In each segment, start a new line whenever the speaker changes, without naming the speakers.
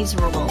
boys rule.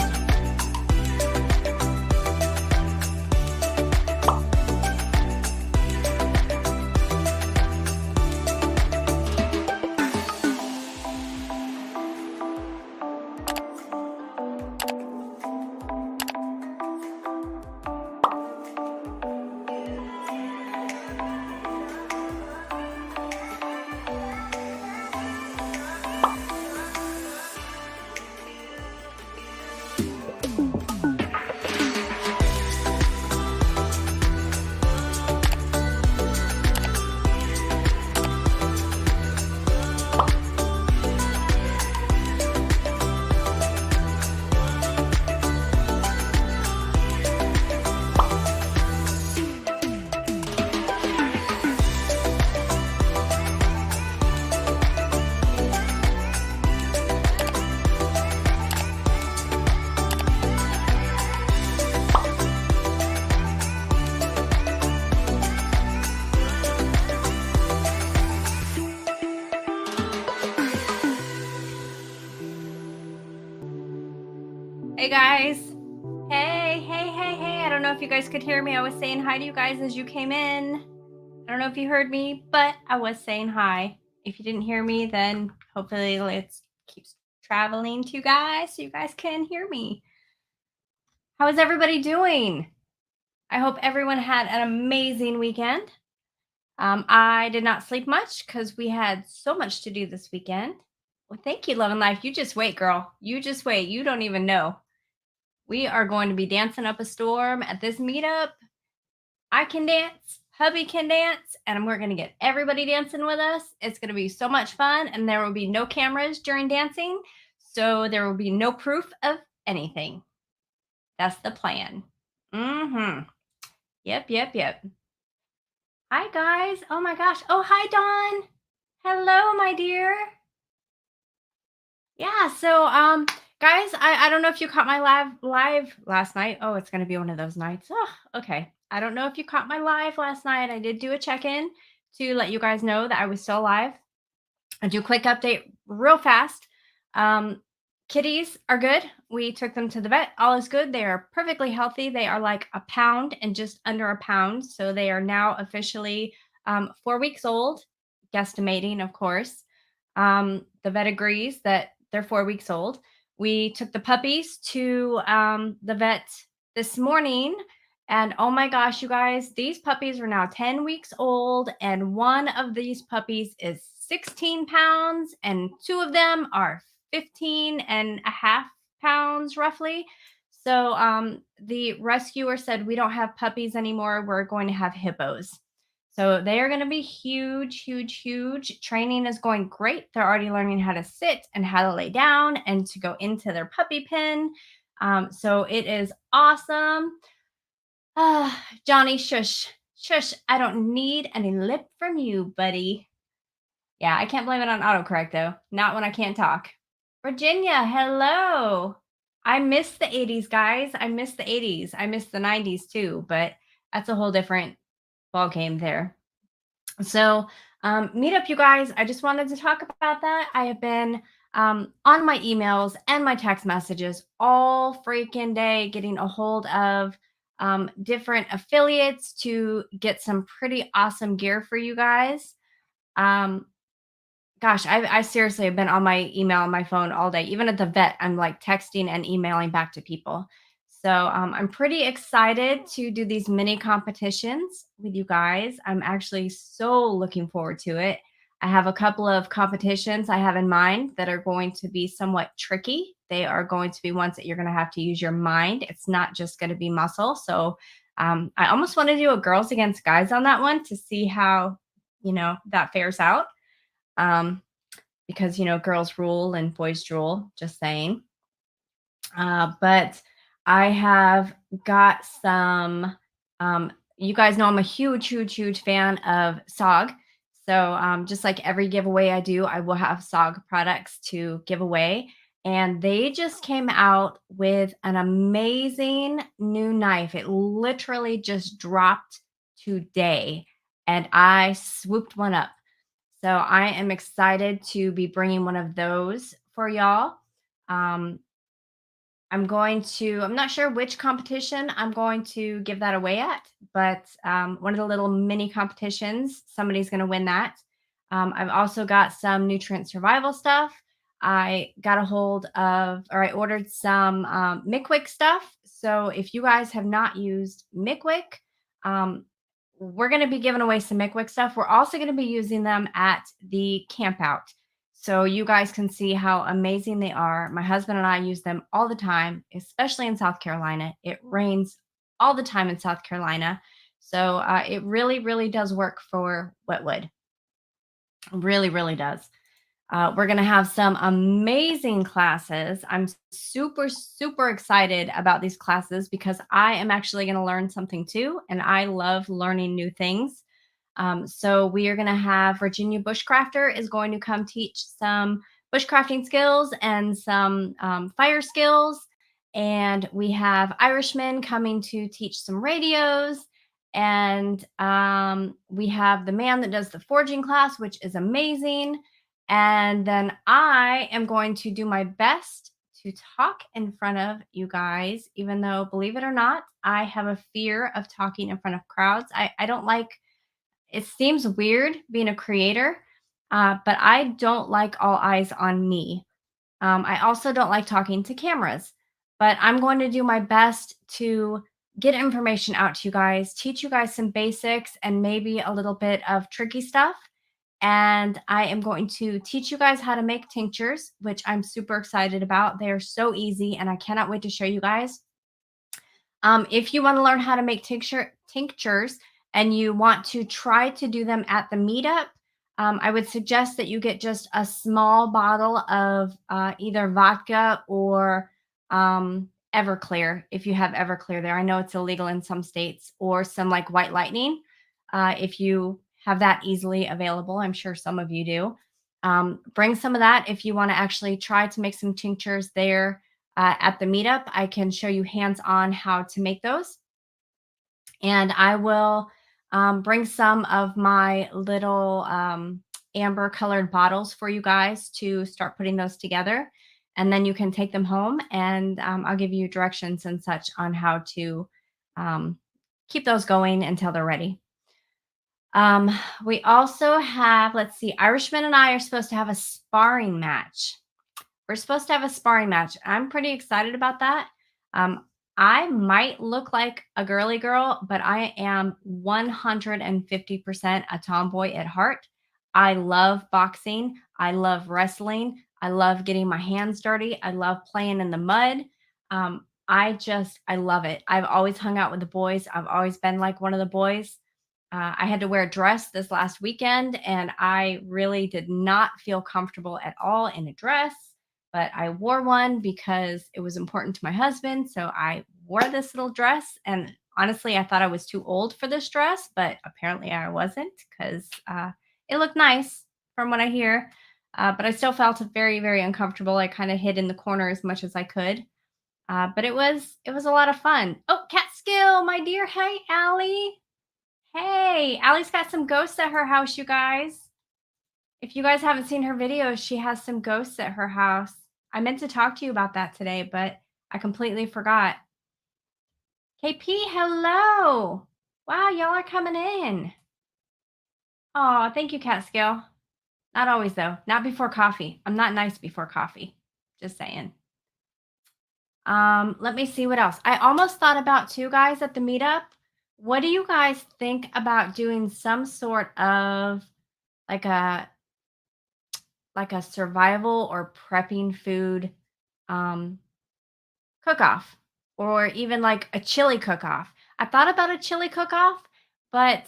Hey guys. Hey. I don't know if you guys could hear me. I was saying hi to you guys as you came in. I don't know if you heard me, but I was saying hi. If you didn't hear me, then hopefully let's keep traveling to you guys so you guys can hear me. How is everybody doing? I hope everyone had an amazing weekend. I did not sleep much because we had so much to do this weekend. Well, thank you, Love and Life. You just wait, girl. You just wait. You don't even know. We are going to be dancing up a storm at this meetup. I can dance, hubby can dance, and we're going to get everybody dancing with us. It's going to be so much fun, and there will be no cameras during dancing, so there will be no proof of anything. That's the plan. Yep. Hi, guys. Oh, my gosh. Oh, hi, Dawn. Hello, my dear. Yeah, so, guys, I don't know if you caught my live last night. Oh, it's gonna be one of those nights. Oh, okay. I don't know if you caught my live last night. I did do a check-in to let you guys know that I was still alive. I do a quick update real fast. Um, Kitties are good. We took them to the vet. All is good. They are perfectly healthy. They are like a pound and just under a pound. So they are now officially 4 weeks old, guesstimating, of course. The vet agrees that they're 4 weeks old. We took the puppies to the vet this morning. And oh my gosh, you guys, these puppies are now 10 weeks old. And one of these puppies is 16 pounds, and two of them are 15 and a half pounds roughly. So the rescuer said, we don't have puppies anymore. We're going to have hippos. So they are going to be huge. Training is going great. They're already learning how to sit and how to lay down and to go into their puppy pen. So it is awesome. Johnny, shush. I don't need any lip from you, buddy. Yeah, I can't blame it on autocorrect though. Not when I can't talk. Virginia, hello. I miss the 80s, guys. I miss the 80s. I miss the 90s too, but that's a whole different ball game there. So, meet up, you guys. I just wanted to talk about that. I have been on my emails and my text messages all freaking day getting a hold of different affiliates to get some pretty awesome gear for you guys. Um, Gosh, I seriously have been on my email on my phone all day. Even at the vet, I'm like texting and emailing back to people. So I'm pretty excited to do these mini competitions with you guys. I'm actually so looking forward to it. I have a couple of competitions I have in mind that are going to be somewhat tricky. They are going to be ones that you're going to have to use your mind. It's not just going to be muscle. So I almost want to do a girls against guys on that one to see how, that fares out. Because girls rule and boys drool, just saying. But I have got some. You guys know I'm a huge fan of SOG. So just like every giveaway I do, I will have SOG products to give away. And they just came out with an amazing new knife. It literally just dropped today, and I swooped one up. So I am excited to be bringing one of those for y'all. Um, I'm not sure which competition I'm going to give that away at, but one of the little mini competitions, somebody's going to win that. I've also got some nutrient survival stuff. I got a hold of, or I ordered some Mickwick stuff. So if you guys have not used Mickwick, um, we're going to be giving away some Mickwick stuff. We're also going to be using them at the camp out. So you guys can see how amazing they are. My husband and I use them all the time, especially in South Carolina. It rains all the time in South Carolina. So it really, really does work for wetwood. Really, really does. We're going to have some amazing classes. I'm super, super excited about these classes because I am actually going to learn something too. And I love learning new things. So we are going to have Virginia Bushcrafter is going to come teach some bushcrafting skills and some fire skills. And we have Irishmen coming to teach some radios. And we have the man that does the forging class, which is amazing. And then I am going to do my best to talk in front of you guys, even though, believe it or not, I have a fear of talking in front of crowds. I don't like it seems weird being a creator, but I don't like all eyes on me. I also don't like talking to cameras, but I'm going to do my best to get information out to you guys, teach you guys some basics and maybe a little bit of tricky stuff. And I am going to teach you guys how to make tinctures, which I'm super excited about. They are so easy, and I cannot wait to show you guys. If you want to learn how to make tinctures and you want to try to do them at the meetup, I would suggest that you get just a small bottle of either vodka or Everclear if you have Everclear there. I know it's illegal in some states, or some like White Lightning if you have that easily available. I'm sure some of you do. Bring some of that if you want to actually try to make some tinctures there at the meetup. I can show you hands on how to make those. And I will bring some of my little amber colored bottles for you guys to start putting those together. And then you can take them home, and I'll give you directions and such on how to um, keep those going until they're ready. Um, we also have, let's see, Irishman and I are supposed to have a sparring match. We're supposed to have a sparring match. I'm pretty excited about that. Um, I might look like a girly girl, but I am 150% a tomboy at heart. I love boxing. I love wrestling. I love getting my hands dirty. I love playing in the mud. I love it. I've always hung out with the boys. I've always been like one of the boys. I had to wear a dress this last weekend, and I really did not feel comfortable at all in a dress, but I wore one because it was important to my husband. So I wore this little dress. And honestly, I thought I was too old for this dress, but apparently I wasn't because it looked nice from what I hear. But I still felt very, very uncomfortable. I kind of hid in the corner as much as I could. But it was a lot of fun. Oh, Catskill, my dear. Hey, Allie. Hey, Allie's got some ghosts at her house, you guys. If you guys haven't seen her videos, she has some ghosts at her house. I meant to talk to you about that today, but I completely forgot. KP, hello. Wow, y'all are coming in. Oh, thank you, Catskill. Not always, though. Not before coffee. I'm not nice before coffee. Just saying. Let me see what else. I almost thought about too, guys, at the meetup. What do you guys think about doing some sort of like a survival or prepping food um, cook-off, or even like a chili cook-off? I thought about a chili cook-off, but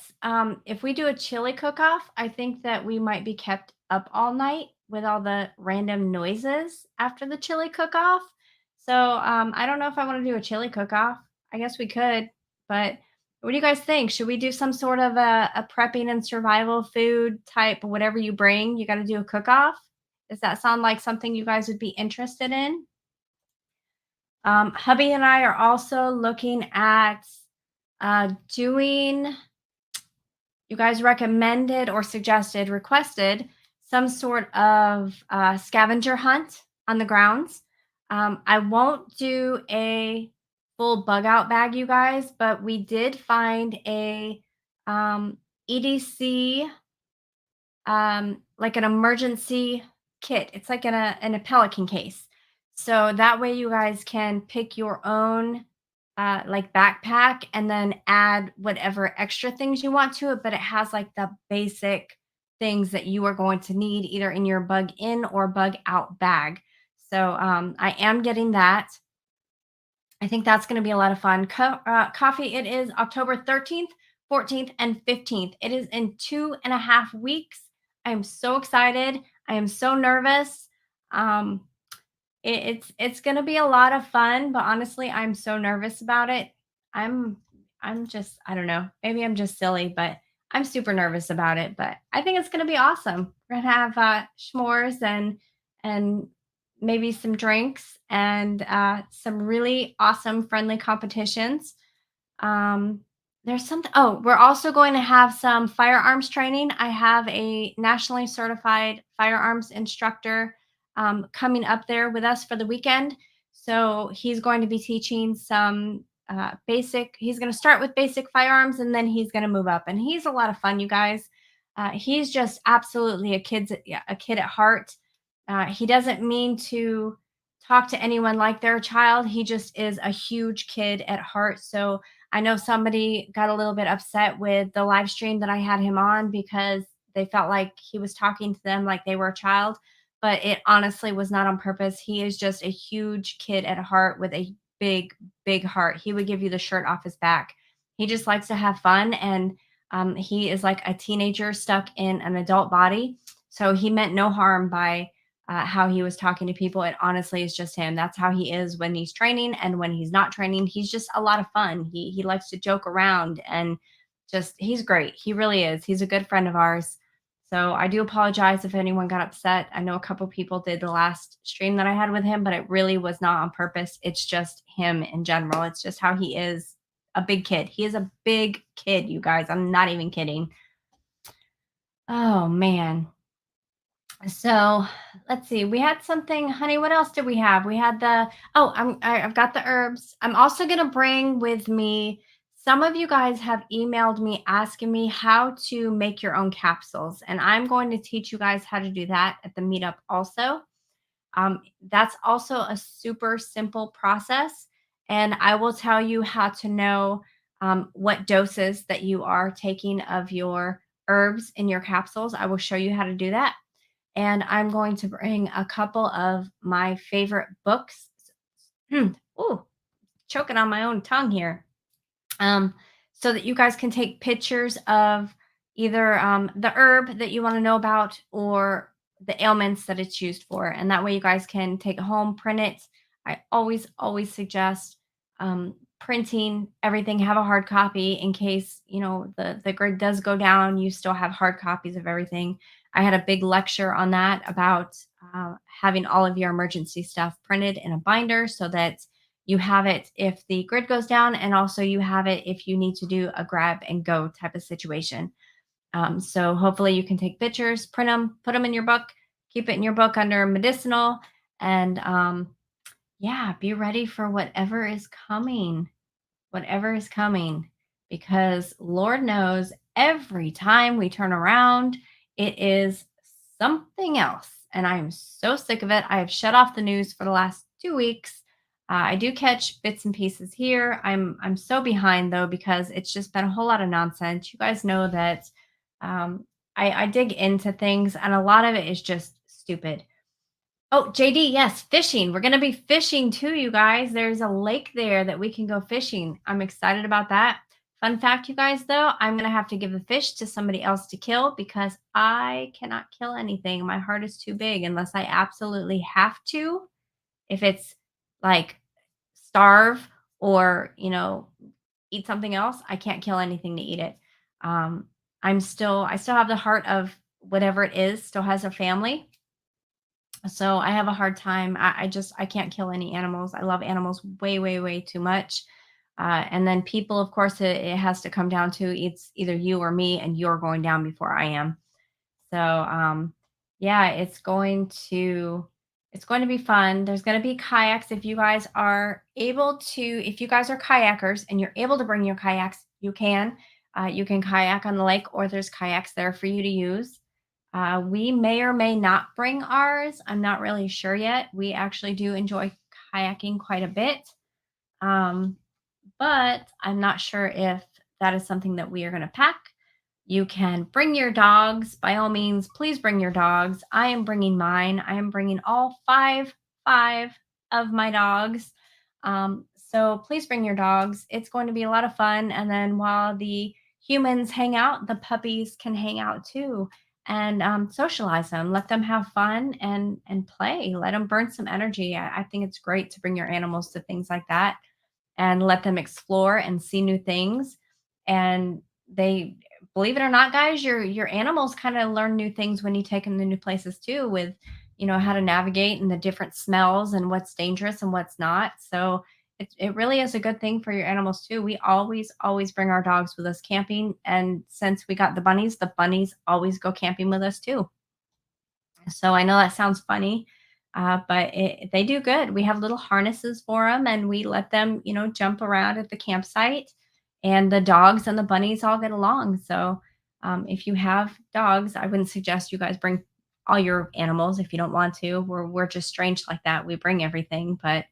if we do a chili cook-off, I think that we might be kept up all night with all the random noises after the chili cook-off. So I don't know if I want to do a chili cook-off. I guess we could, but what do you guys think? Should we do some sort of a prepping and survival food type, whatever you bring, you got to do a cook-off? Does that sound like something you guys would be interested in? Hubby and I are also looking at doing, you guys recommended or suggested, requested some sort of scavenger hunt on the grounds. I won't do a full bug out bag, you guys, but we did find a EDC, like an emergency kit. It's like in a Pelican case. So that way you guys can pick your own like backpack and then add whatever extra things you want to it, but it has like the basic things that you are going to need either in your bug in or bug out bag. So I am getting that. I think that's going to be a lot of fun. Coffee, it is October 13th, 14th, and 15th. It is in 2.5 weeks. I am so excited. I am so nervous. Um, it's gonna be a lot of fun, but honestly, I'm so nervous about it. I'm I'm just I don't know. Maybe I'm just silly, but I'm super nervous about it. But I think it's gonna be awesome. We're gonna have s'mores and maybe some drinks and some really awesome friendly competitions. um, there's something. Oh, we're also going to have some firearms training. I have a nationally certified firearms instructor coming up there with us for the weekend. So he's going to be teaching some basic. He's going to start with basic firearms, and then he's going to move up. And he's a lot of fun, you guys. He's just absolutely yeah, a kid at heart. He doesn't mean to talk to anyone like they're a child. He just is a huge kid at heart. So I know somebody got a little bit upset with the live stream that I had him on because they felt like he was talking to them like they were a child, but it honestly was not on purpose. He is just a huge kid at heart with a big, big heart. He would give you the shirt off his back. He just likes to have fun, and he is like a teenager stuck in an adult body. So he meant no harm by how he was talking to people. It honestly is just him. That's how he is when he's training, and when he's not training, he's just a lot of fun. He likes to joke around and just he's great. He really is. He's a good friend of ours. So I do apologize if anyone got upset. I know a couple people did the last stream that I had with him, but it really was not on purpose. It's just him in general. It's just how he is, a big kid. He is a big kid, you guys. I'm not even kidding. Oh man. So let's see. We had something, honey. What else did we have? We had the I've got the herbs. I'm also gonna bring with me. Some of you guys have emailed me asking me how to make your own capsules, and I'm going to teach you guys how to do that at the meetup also. That's also a super simple process, and I will tell you how to know what doses that you are taking of your herbs in your capsules. I will show you how to do that, and I'm going to bring a couple of my favorite books. Ooh, choking on my own tongue here. Um, so that you guys can take pictures of either the herb that you want to know about or the ailments that it's used for. And that way you guys can take it home, print it. I always, always suggest printing everything, have a hard copy in case, the grid does go down, you still have hard copies of everything. I had a big lecture on that about having all of your emergency stuff printed in a binder so that you have it if the grid goes down, and also you have it if you need to do a grab and go type of situation. So hopefully you can take pictures, print them, put them in your book, keep it in your book under medicinal, and yeah, be ready for whatever is coming. Whatever is coming, because Lord knows every time we turn around, it is something else. And I am so sick of it. I have shut off the news for the last 2 weeks. I do catch bits and pieces here. I'm so behind though because it's just been a whole lot of nonsense. You guys know that I dig into things, and a lot of it is just stupid. Oh, JD, yes, fishing. We're going to be fishing too, you guys. There's a lake there that we can go fishing. I'm excited about that. Fun fact, you guys, though, I'm going to have to give the fish to somebody else to kill because I cannot kill anything. My heart is too big unless I absolutely have to. If it's like starve or, eat something else, I can't kill anything to eat it. Um, I still have the heart of whatever it is, still has a family, so I have a hard time. I can't kill any animals. I love animals way, way, way too much. And then people, of course, it has to come down to it's either you or me, and you're going down before I am. So yeah, it's going to. It's going to be fun. There's going to be kayaks if you guys are able to, if you guys are kayakers and you're able to bring your kayaks, you can. You can kayak on the lake, or there's kayaks there for you to use. We may or may not bring ours. I'm not really sure yet. We actually do enjoy kayaking quite a bit. Um, but I'm not sure if that is something that we are going to pack. You can bring your dogs. By all means, please bring your dogs. I am bringing mine. I am bringing all five of my dogs. So please bring your dogs. It's going to be a lot of fun. And then while the humans hang out, the puppies can hang out too, and socialize them. Let them have fun and play. Let them burn some energy. I think it's great to bring your animals to things like that and let them explore and see new things. And they, believe it or not, guys, your animals kind of learn new things when you take them to new places too, with how to navigate and the different smells and what's dangerous and what's not. So it really is a good thing for your animals too. We always bring our dogs with us camping, and since we got the bunnies always go camping with us too. So I know that sounds funny, but they do good. We have little harnesses for them, and we let them, jump around at the campsite. And the dogs and the bunnies all get along. So if you have dogs, I wouldn't suggest you guys bring all your animals if you don't want to. We're just strange like that. We bring everything, but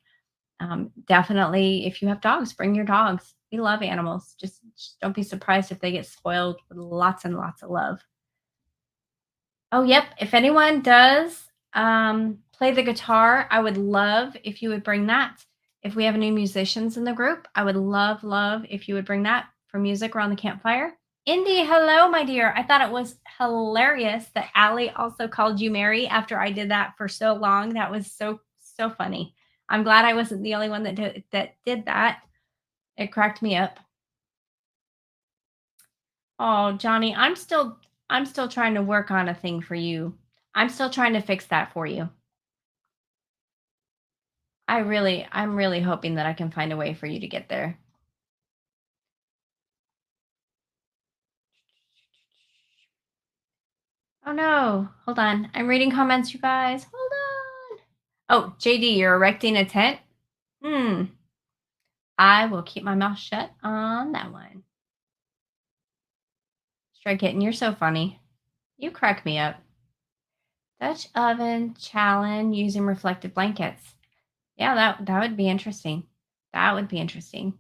definitely, if you have dogs, bring your dogs. We love animals. Just don't be surprised if they get spoiled with lots and lots of love. Oh, yep. If anyone does, play the guitar, I would love if you would bring that. If we have any musicians in the group, I would love if you would bring that for music around the campfire. Indy, hello, my dear. I thought it was hilarious that Allie also called you Mary after I did that for so long. That was so funny. I'm glad I wasn't the only one that did that. It cracked me up. Oh, Johnny, I'm still trying to work on a thing for you. I'm still trying to fix that for you. I'm really hoping that I can find a way for you to get there. Oh no. Hold on. I'm reading comments, you guys. Hold on. Oh, JD, you're erecting a tent? Hmm. I will keep my mouth shut on that one. Stray Kitten, you're so funny. You crack me up. Dutch oven challenge using reflective blankets. Yeah, that would be interesting. That would be interesting.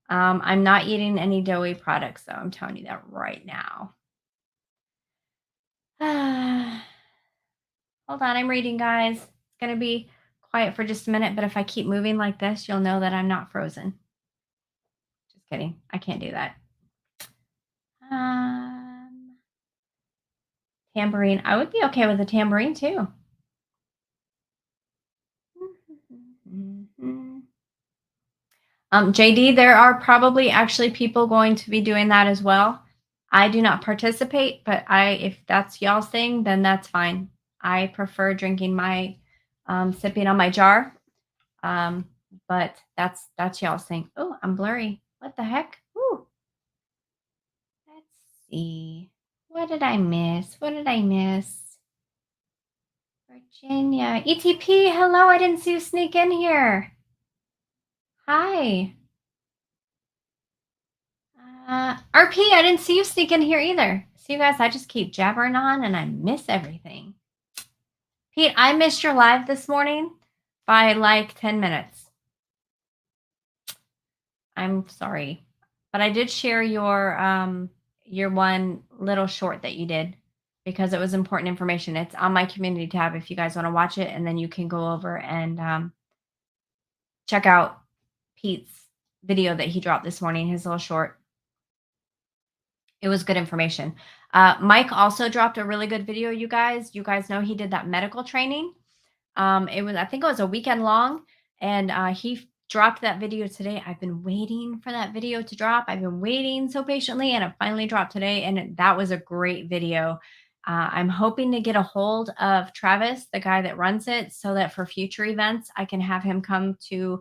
I'm not eating any doughy products, though. I'm telling you that right now. Hold on, I'm reading, guys. It's gonna be quiet for just a minute, but if I keep moving like this, you'll know that I'm not frozen. Just kidding. I can't do that. Um, tambourine. I would be okay with a tambourine too. JD, there are probably actually people going to be doing that as well. I do not participate, but if that's y'all's thing, then that's fine. I prefer drinking my sipping on my jar. Um, but that's y'all's thing. Oh, I'm blurry. What the heck? Ooh, let's see. What did I miss? What did I miss? Virginia. ETP, hello. I didn't see you sneak in here. Hi. RP, I didn't see you sneak in here either. See, you guys, I just keep jabbering on and I miss everything. Pete, I missed your live this morning by like 10 minutes. I'm sorry. But I did share your one little short that you did because it was important information. It's on my community tab if you guys want to watch it, and then you can go over and check out Pete's video that he dropped this morning, his little short. It was good information. Mike also dropped a really good video, you guys. You guys know he did that medical training. I think it was a weekend long, and he dropped that video today. I've been waiting for that video to drop. I've been waiting so patiently, and it finally dropped today. And that was a great video. I'm hoping to get a hold of Travis, the guy that runs it, so that for future events, I can have him come to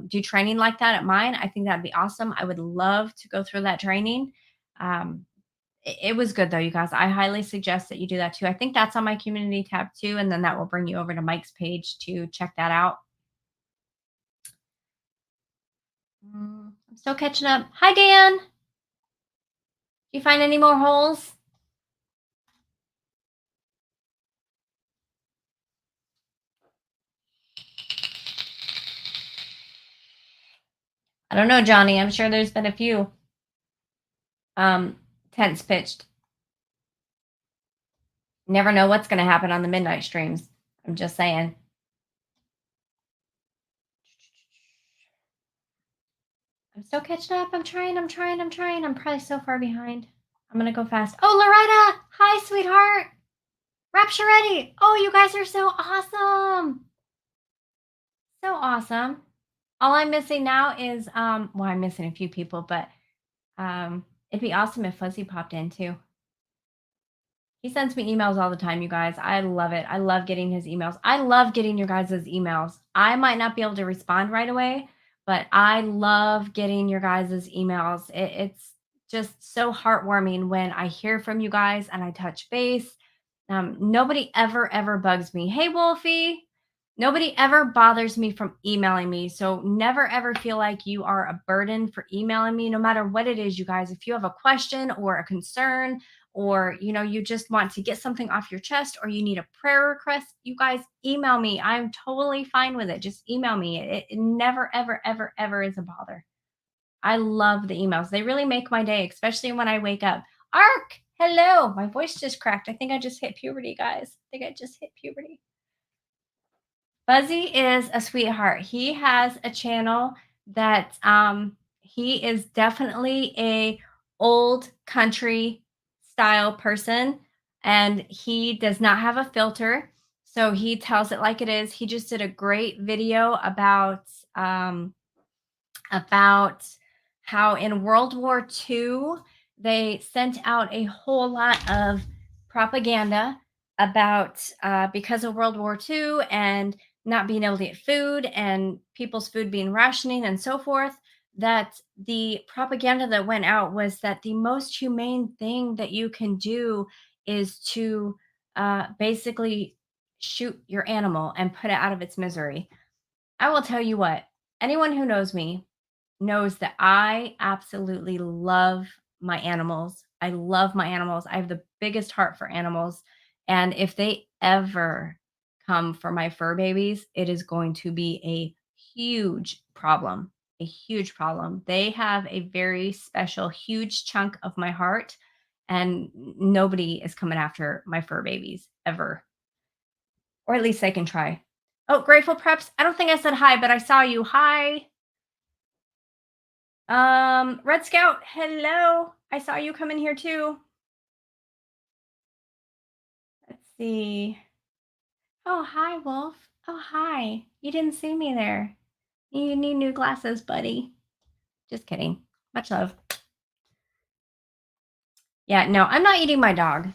do training like that at mine. I think that'd be awesome. I would love to go through that training. Um, It was good though, you guys. I highly suggest that you do that too. I think that's on my community tab too, and then that will bring you over to Mike's page to check that out. I'm still catching up. Hi, Dan. Did you find any more holes? I don't know, Johnny. I'm sure there's been a few tents pitched. Never know what's going to happen on the midnight streams. I'm just saying. I'm still catching up. I'm trying. I'm probably so far behind. I'm going to go fast. Oh, Loretta. Hi, sweetheart. Rapture ready. Oh, you guys are so awesome. So awesome. All I'm missing now is well, I'm missing a few people, but it'd be awesome if Fuzzy popped in too. He sends me emails all the time, you guys. I love it. I love getting his emails. I love getting your guys' emails. I might not be able to respond right away, but I love getting your guys' emails. It's just so heartwarming when I hear from you guys and I touch base. Nobody ever bugs me. Hey, Wolfie. Nobody ever bothers me from emailing me. So never ever feel like you are a burden for emailing me, no matter what it is, you guys. If you have a question or a concern, or you just want to get something off your chest, or you need a prayer request, you guys email me. I'm totally fine with it. Just email me. It never ever is a bother. I love the emails. They really make my day, especially when I wake up. Ark, hello. My voice just cracked. I think I just hit puberty, guys. I think I just hit puberty. Buzzy is a sweetheart. He has a channel that he is definitely a old country style person, and he does not have a filter. So he tells it like it is. He just did a great video about how in World War II they sent out a whole lot of propaganda about because of World War II and not being able to get food and people's food being rationing and so forth. That the propaganda that went out was that the most humane thing that you can do is to basically shoot your animal and put it out of its misery. I will tell you what, anyone who knows me knows that I absolutely love my animals. I love my animals. I have the biggest heart for animals. And if they ever come for my fur babies, it is going to be a huge problem. A huge problem. They have a very special, huge chunk of my heart, and nobody is coming after my fur babies ever. Or at least they can try. Oh, Grateful Preps. I don't think I said hi, but I saw you. Hi. Red Scout, hello. I saw you come in here too. Let's see. Oh, hi, Wolf. Oh, hi. You didn't see me there. You need new glasses, buddy. Just kidding. Much love. Yeah, no, I'm not eating my dog.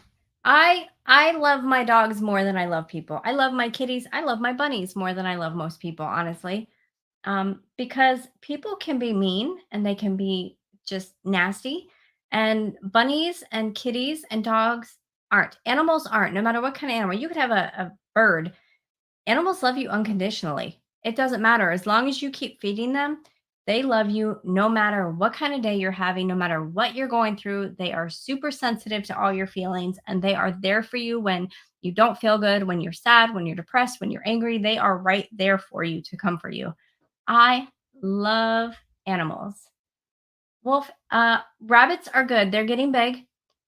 I love my dogs more than I love people. I love my kitties. I love my bunnies more than I love most people, honestly. Because people can be mean and they can be just nasty. And bunnies and kitties and dogs aren't. Animals aren't. No matter what kind of animal, you could have a bird. Animals love you unconditionally. It doesn't matter. As long as you keep feeding them, they love you no matter what kind of day you're having, no matter what you're going through. They are super sensitive to all your feelings, and they are there for you when you don't feel good, when you're sad, when you're depressed, when you're angry. They are right there for you to comfort you. I love animals. Wolf, rabbits are good. They're getting big.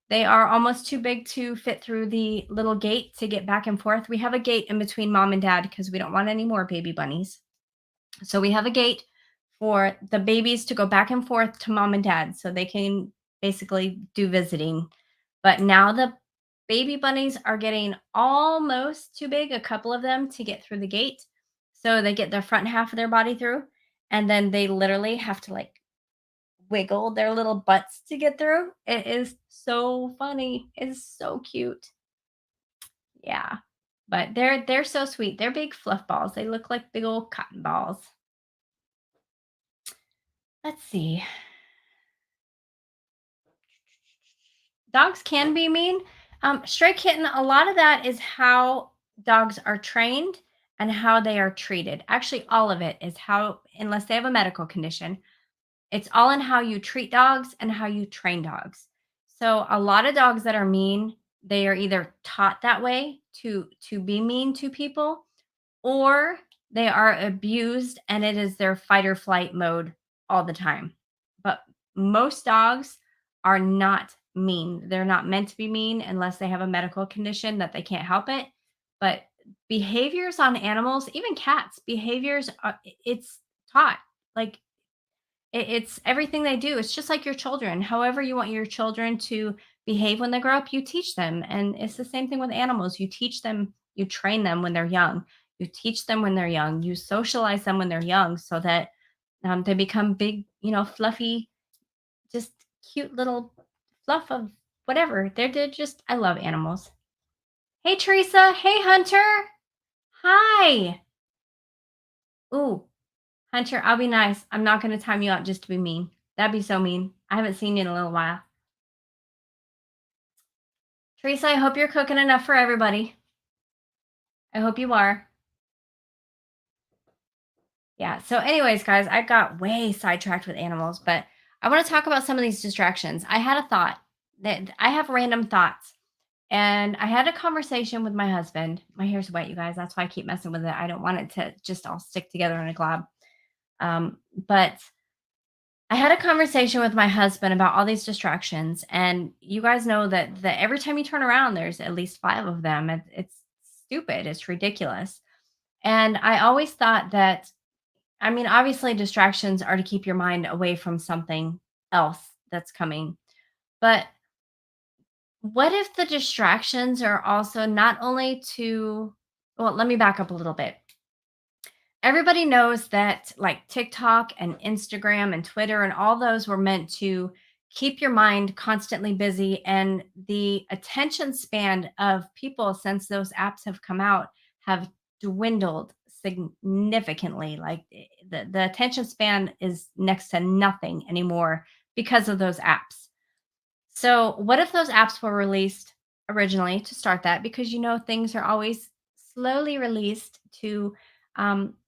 They are almost too big to fit through the little gate to get back and forth. We have a gate in between mom and dad because we don't want any more baby bunnies. So we have a gate for the babies to go back and forth to mom and dad so they can basically do visiting. But now the baby bunnies are getting almost too big, a couple of them, to get through the gate. So they get the front half of their body through, and then they literally have to like wiggle their little butts to get through. It is so funny. It's so cute. Yeah. But they're so sweet. They're big fluff balls. They look like big old cotton balls. Let's see. dogs can be mean. Stray kitten, a lot of that is how dogs are trained and how they are treated. Actually, all of it is how, unless they have a medical condition, it's all in how you treat dogs and how you train dogs. So a lot of dogs that are mean, they are either taught that way to be mean to people, or they are abused and it is their fight or flight mode all the time. But most dogs are not mean. They're not meant to be mean unless they have a medical condition that they can't help it. But behaviors on animals, even cats, behaviors it's taught. Like it's everything they do. It's just like your children. However you want your children to behave when they grow up, you teach them. And it's the same thing with animals. You teach them, you train them when they're young. You teach them when they're young. You socialize them when they're young so that they become big, fluffy, just cute little fluff of whatever. They're just, I love animals. Hey, Teresa. Hey, Hunter. Hi. Ooh, Hunter, I'll be nice. I'm not going to time you out just to be mean. That'd be so mean. I haven't seen you in a little while. Teresa, I hope you're cooking enough for everybody. I hope you are. Yeah. So, anyways, guys, I got way sidetracked with animals, but I want to talk about some of these distractions. I had a thought that I have random thoughts, and I had a conversation with my husband. My hair's wet, you guys. That's why I keep messing with it. I don't want it to just all stick together in a glob. But I had a conversation with my husband about all these distractions, and you guys know that every time you turn around, there's at least 5 of them. It's stupid. It's ridiculous. And I always thought that, I mean, obviously, distractions are to keep your mind away from something else that's coming. But what if the distractions are also not only to, well, let me back up a little bit. Everybody knows that like TikTok and Instagram and Twitter and all those were meant to keep your mind constantly busy. And the attention span of people since those apps have come out have dwindled significantly. Like the attention span is next to nothing anymore because of those apps. So, what if those apps were released originally to start that? Because things are always slowly released to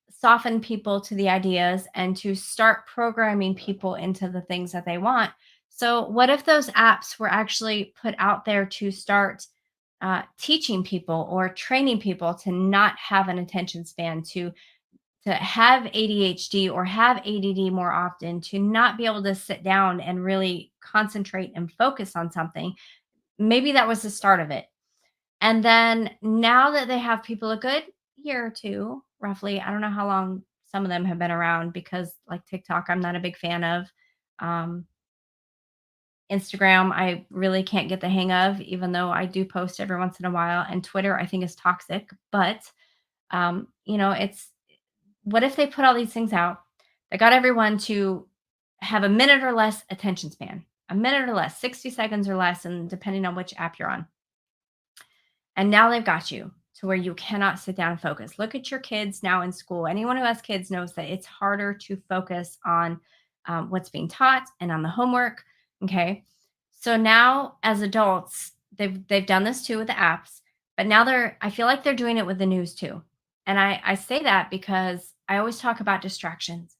soften people to the ideas and to start programming people into the things that they want. So, what if those apps were actually put out there to start teaching people or training people to not have an attention span, to have ADHD or have ADD more often, to not be able to sit down and really concentrate and focus on something. Maybe that was the start of it. And then now that they have people a good year or two, roughly, I don't know how long some of them have been around because, like TikTok, I'm not a big fan of. Um, Instagram, I really can't get the hang of, even though I do post every once in a while. And Twitter, I think is toxic. But it's, what if they put all these things out that got everyone to have a minute or less attention span, a minute or less, 60 seconds or less, and depending on which app you're on. And now they've got you to where you cannot sit down and focus. Look at your kids now in school. Anyone who has kids knows that it's harder to focus on what's being taught and on the homework. Okay. So now as adults, they've done this too with the apps, but now I feel like they're doing it with the news too. And I say that because I always talk about distractions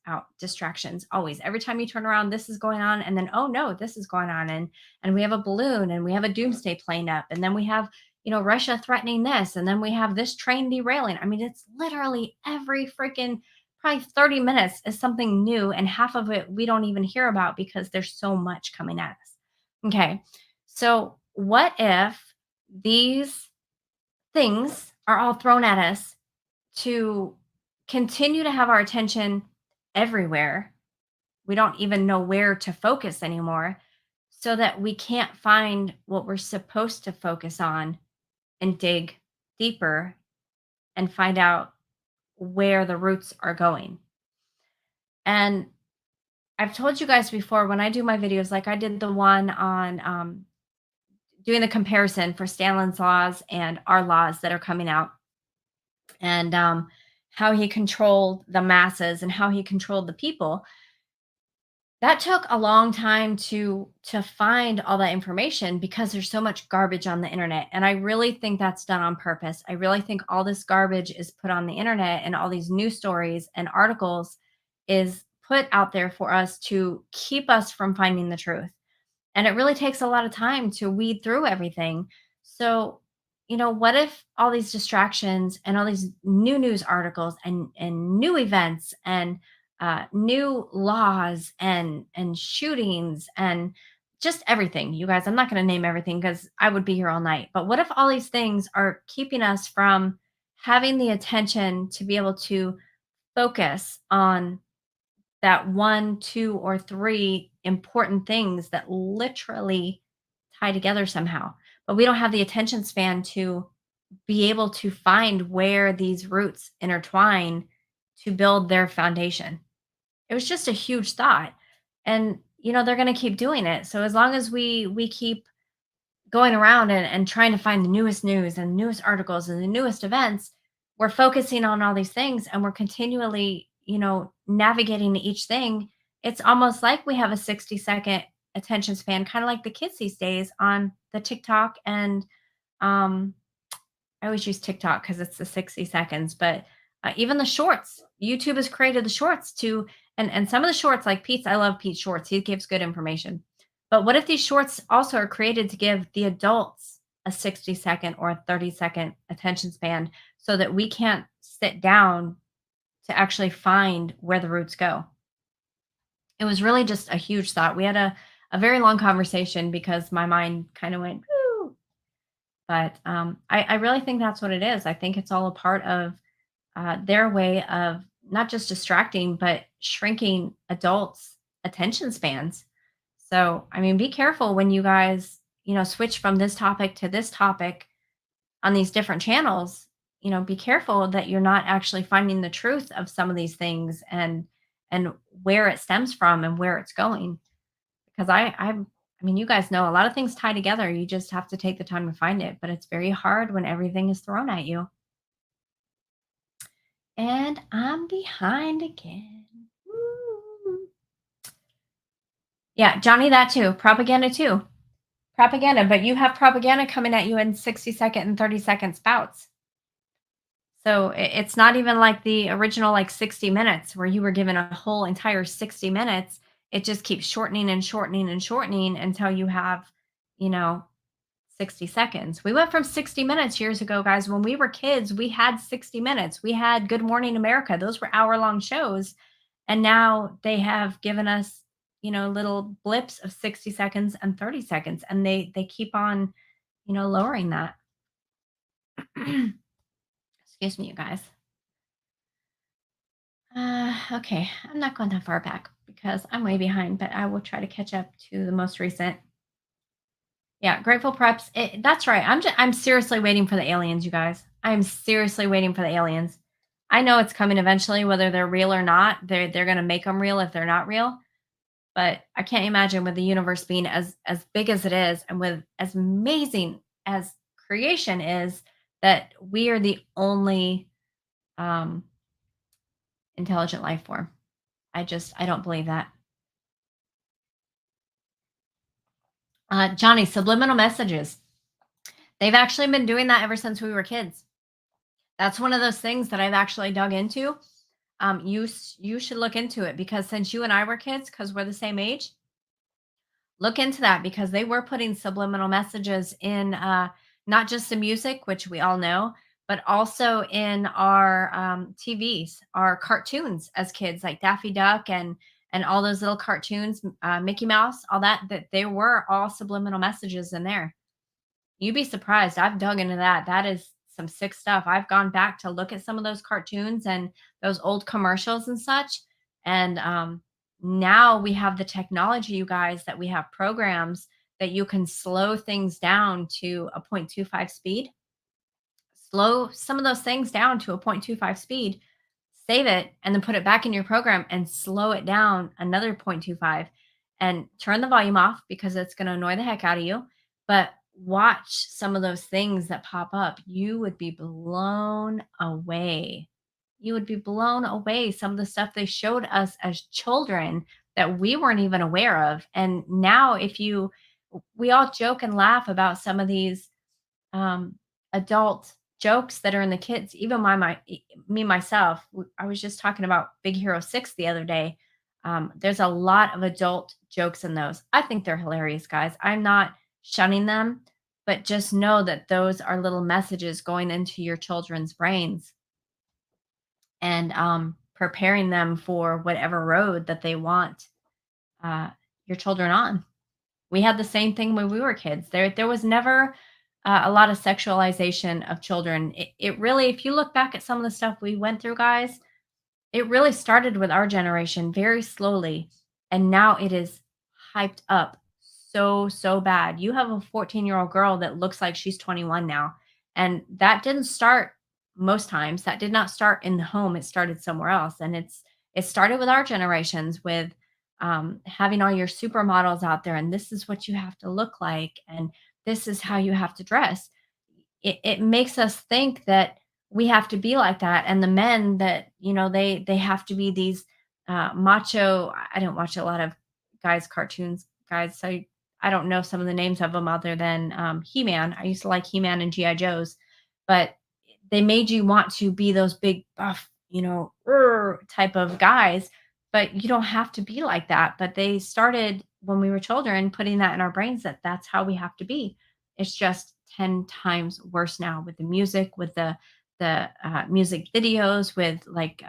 always. Every time you turn around, this is going on, and then oh no, this is going on, and we have a balloon, and we have a doomsday plane up, and then we have Russia threatening this, and then we have this train derailing. I mean, it's literally every freaking probably 30 minutes is something new, and half of it we don't even hear about because there's so much coming at us. Okay. So, what if these things are all thrown at us to continue to have our attention everywhere? We don't even know where to focus anymore, so that we can't find what we're supposed to focus on and dig deeper and find out where the roots are going. And I've told you guys before, when I do my videos, like I did the one on doing the comparison for Stalin's laws and our laws that are coming out, and how he controlled the masses and how he controlled the people. That took a long time to find all that information because there's so much garbage on the internet, and I really think that's done on purpose. I really think all this garbage is put on the internet, and all these news stories and articles is put out there for us to keep us from finding the truth. And it really takes a lot of time to weed through everything. So, what if all these distractions and all these new news articles and new events and new laws and shootings and just everything, you guys? I'm not going to name everything because I would be here all night. But what if all these things are keeping us from having the attention to be able to focus on that 1, 2, or 3 important things that literally tie together somehow. But we don't have the attention span to be able to find where these roots intertwine to build their foundation. It was just a huge thought. And they're going to keep doing it. So as long as we keep going around and trying to find the newest news and newest articles and the newest events, we're focusing on all these things and we're continually, navigating each thing. It's almost like we have a 60-second attention span, kind of like the kids these days on the TikTok and um I always use TikTok because it's the 60 seconds, but even the shorts, YouTube has created the shorts to, and some of the shorts like Pete's, I love Pete's shorts. He gives good information. But what if these shorts also are created to give the adults a 60-second or a 30-second attention span so that we can't sit down to actually find where the roots go? It was really just a huge thought. We had a very long conversation because my mind kind of went, woo. But I really think that's what it is. I think it's all a part of their way of not just distracting, but shrinking adults' attention spans. So, I mean, be careful when you guys, switch from this topic to this topic on these different channels. Be careful that you're not actually finding the truth of some of these things and where it stems from and where it's going. Because I mean, you guys know a lot of things tie together. You just have to take the time to find it, but it's very hard when everything is thrown at you. And I'm behind again. Woo. Yeah, Johnny, that too. Propaganda too. Propaganda, but you have propaganda coming at you in 60-second and 30-second spouts. So it's not even like the original like 60 minutes where you were given a whole entire 60 minutes. It just keeps shortening and shortening and shortening until you have, you know, 60 seconds. We went from 60 minutes years ago, guys. When we were kids, we had 60 minutes. We had Good Morning America. Those were hour-long shows. And now they have given us, little blips of 60 seconds and 30 seconds. And they keep on, lowering that. Excuse me, you guys. Okay, I'm not going that far back because I'm way behind, but I will try to catch up to the most recent. Yeah, Grateful Preps. That's right. I'm seriously waiting for the aliens, you guys. I'm seriously waiting for the aliens. I know it's coming eventually, whether they're real or not. They're gonna make them real if they're not real. But I can't imagine with the universe being as big as it is, and with as amazing as creation is, that we are the only um, intelligent life form. I don't believe that. Johnny, subliminal messages. They've actually been doing that ever since we were kids. That's one of those things that I've actually dug into. You should look into it because since you and I were kids, because we're the same age, look into that because they were putting subliminal messages in not just the music, which we all know, but also in our TVs, our cartoons as kids, like Daffy Duck and all those little cartoons, Mickey Mouse, all that. That there were all subliminal messages in there. You'd be surprised. I've dug into that. That is some sick stuff. I've gone back to look at some of those cartoons and those old commercials and such. And now we have the technology, you guys, that we have programs that you can slow things down to a 0.25 speed, slow some of those things down to a 0.25 speed, save it, and then put it back in your program and slow it down another 0.25 and turn the volume off because it's going to annoy the heck out of you. But watch some of those things that pop up. You would be blown away. You would be blown away. Some of the stuff they showed us as children that we weren't even aware of. And now, if you, we all joke and laugh about some of these um, adult jokes that are in the kids. Even me myself, I was just talking about Big Hero 6 the other day. There's a lot of adult jokes in those. I think they're hilarious, guys. I'm not shunning them, but just know that those are little messages going into your children's brains and preparing them for whatever road that they want uh, your children on. We had the same thing when we were kids. There was never a lot of sexualization of children. It really, if you look back at some of the stuff we went through, guys, it really started with our generation very slowly, and now it is hyped up so bad. You have a 14-year-old girl that looks like she's 21 now, and that didn't start most times. That did not start in the home. It started somewhere else, and it started with our generations with having all your supermodels out there, and this is what you have to look like, and this is how you have to dress. It makes us think that we have to be like that, and the men that, they have to be these macho. I don't watch a lot of guys cartoons, guys, so I don't know some of the names of them other than He-Man. I used to like He-Man and GI Joes, but they made you want to be those big buff, type of guys, but you don't have to be like that. But they started when we were children putting that in our brains that that's how we have to be. It's just 10 times worse now with the music, with the music videos, with like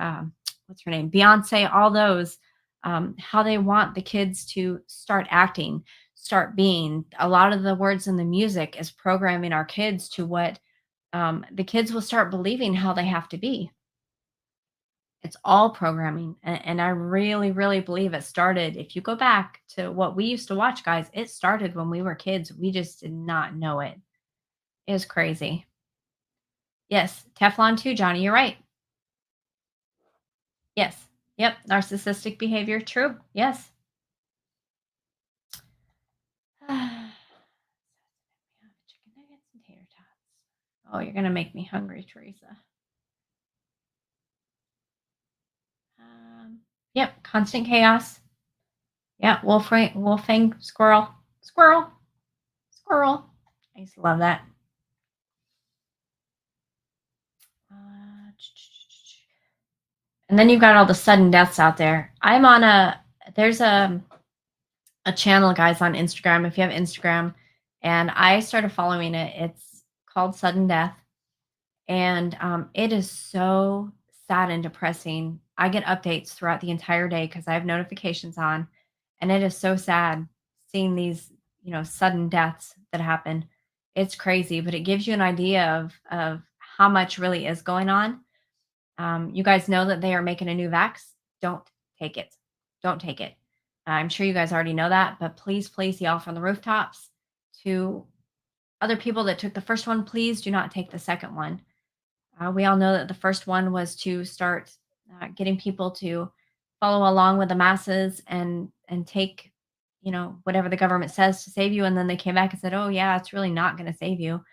what's her name, Beyonce, all those, how they want the kids to start acting, start being. A lot of the words in the music is programming our kids to what the kids will start believing how they have to be. It's all programming. And I really, really believe it started. If you go back to what we used to watch, guys, it started when we were kids. We just did not know it. It was crazy. Yes, Teflon too, Johnny. You're right. Yes. Yep. Narcissistic behavior. True. Yes. Chicken nuggets and tater tots. Oh, you're going to make me hungry, Teresa. Yep. Constant chaos. Yeah. Wolfang, squirrel. Squirrel. Squirrel. I used to love that. And then you've got all the sudden deaths out there. There's a channel, guys, on Instagram. If you have Instagram, and I started following it, it's called Sudden Death. And it is so sad and depressing. I get updates throughout the entire day because I have notifications on. And it is so sad seeing these, sudden deaths that happen. It's crazy, but it gives you an idea of how much really is going on. You guys know that they are making a new vax. Don't take it. Don't take it. I'm sure you guys already know that, but please, please, yell from the rooftops to other people that took the first one. Please do not take the second one. We all know that the first one was to start getting people to follow along with the masses and take, whatever the government says to save you. And then they came back and said, "Oh yeah, it's really not going to save you."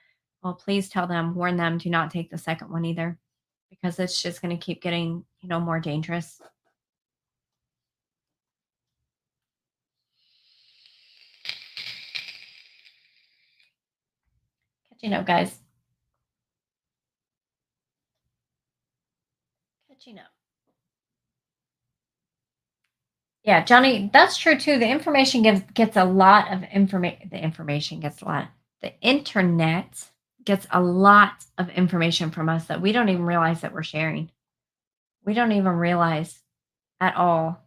Well, please tell them, warn them, do not take the second one either, because it's just going to keep getting, more dangerous. Catching up, guys. Catching up. Yeah, Johnny, that's true too. The information gets a lot of information. The information gets a lot. The internet gets a lot of information from us that we don't even realize that we're sharing. We don't even realize at all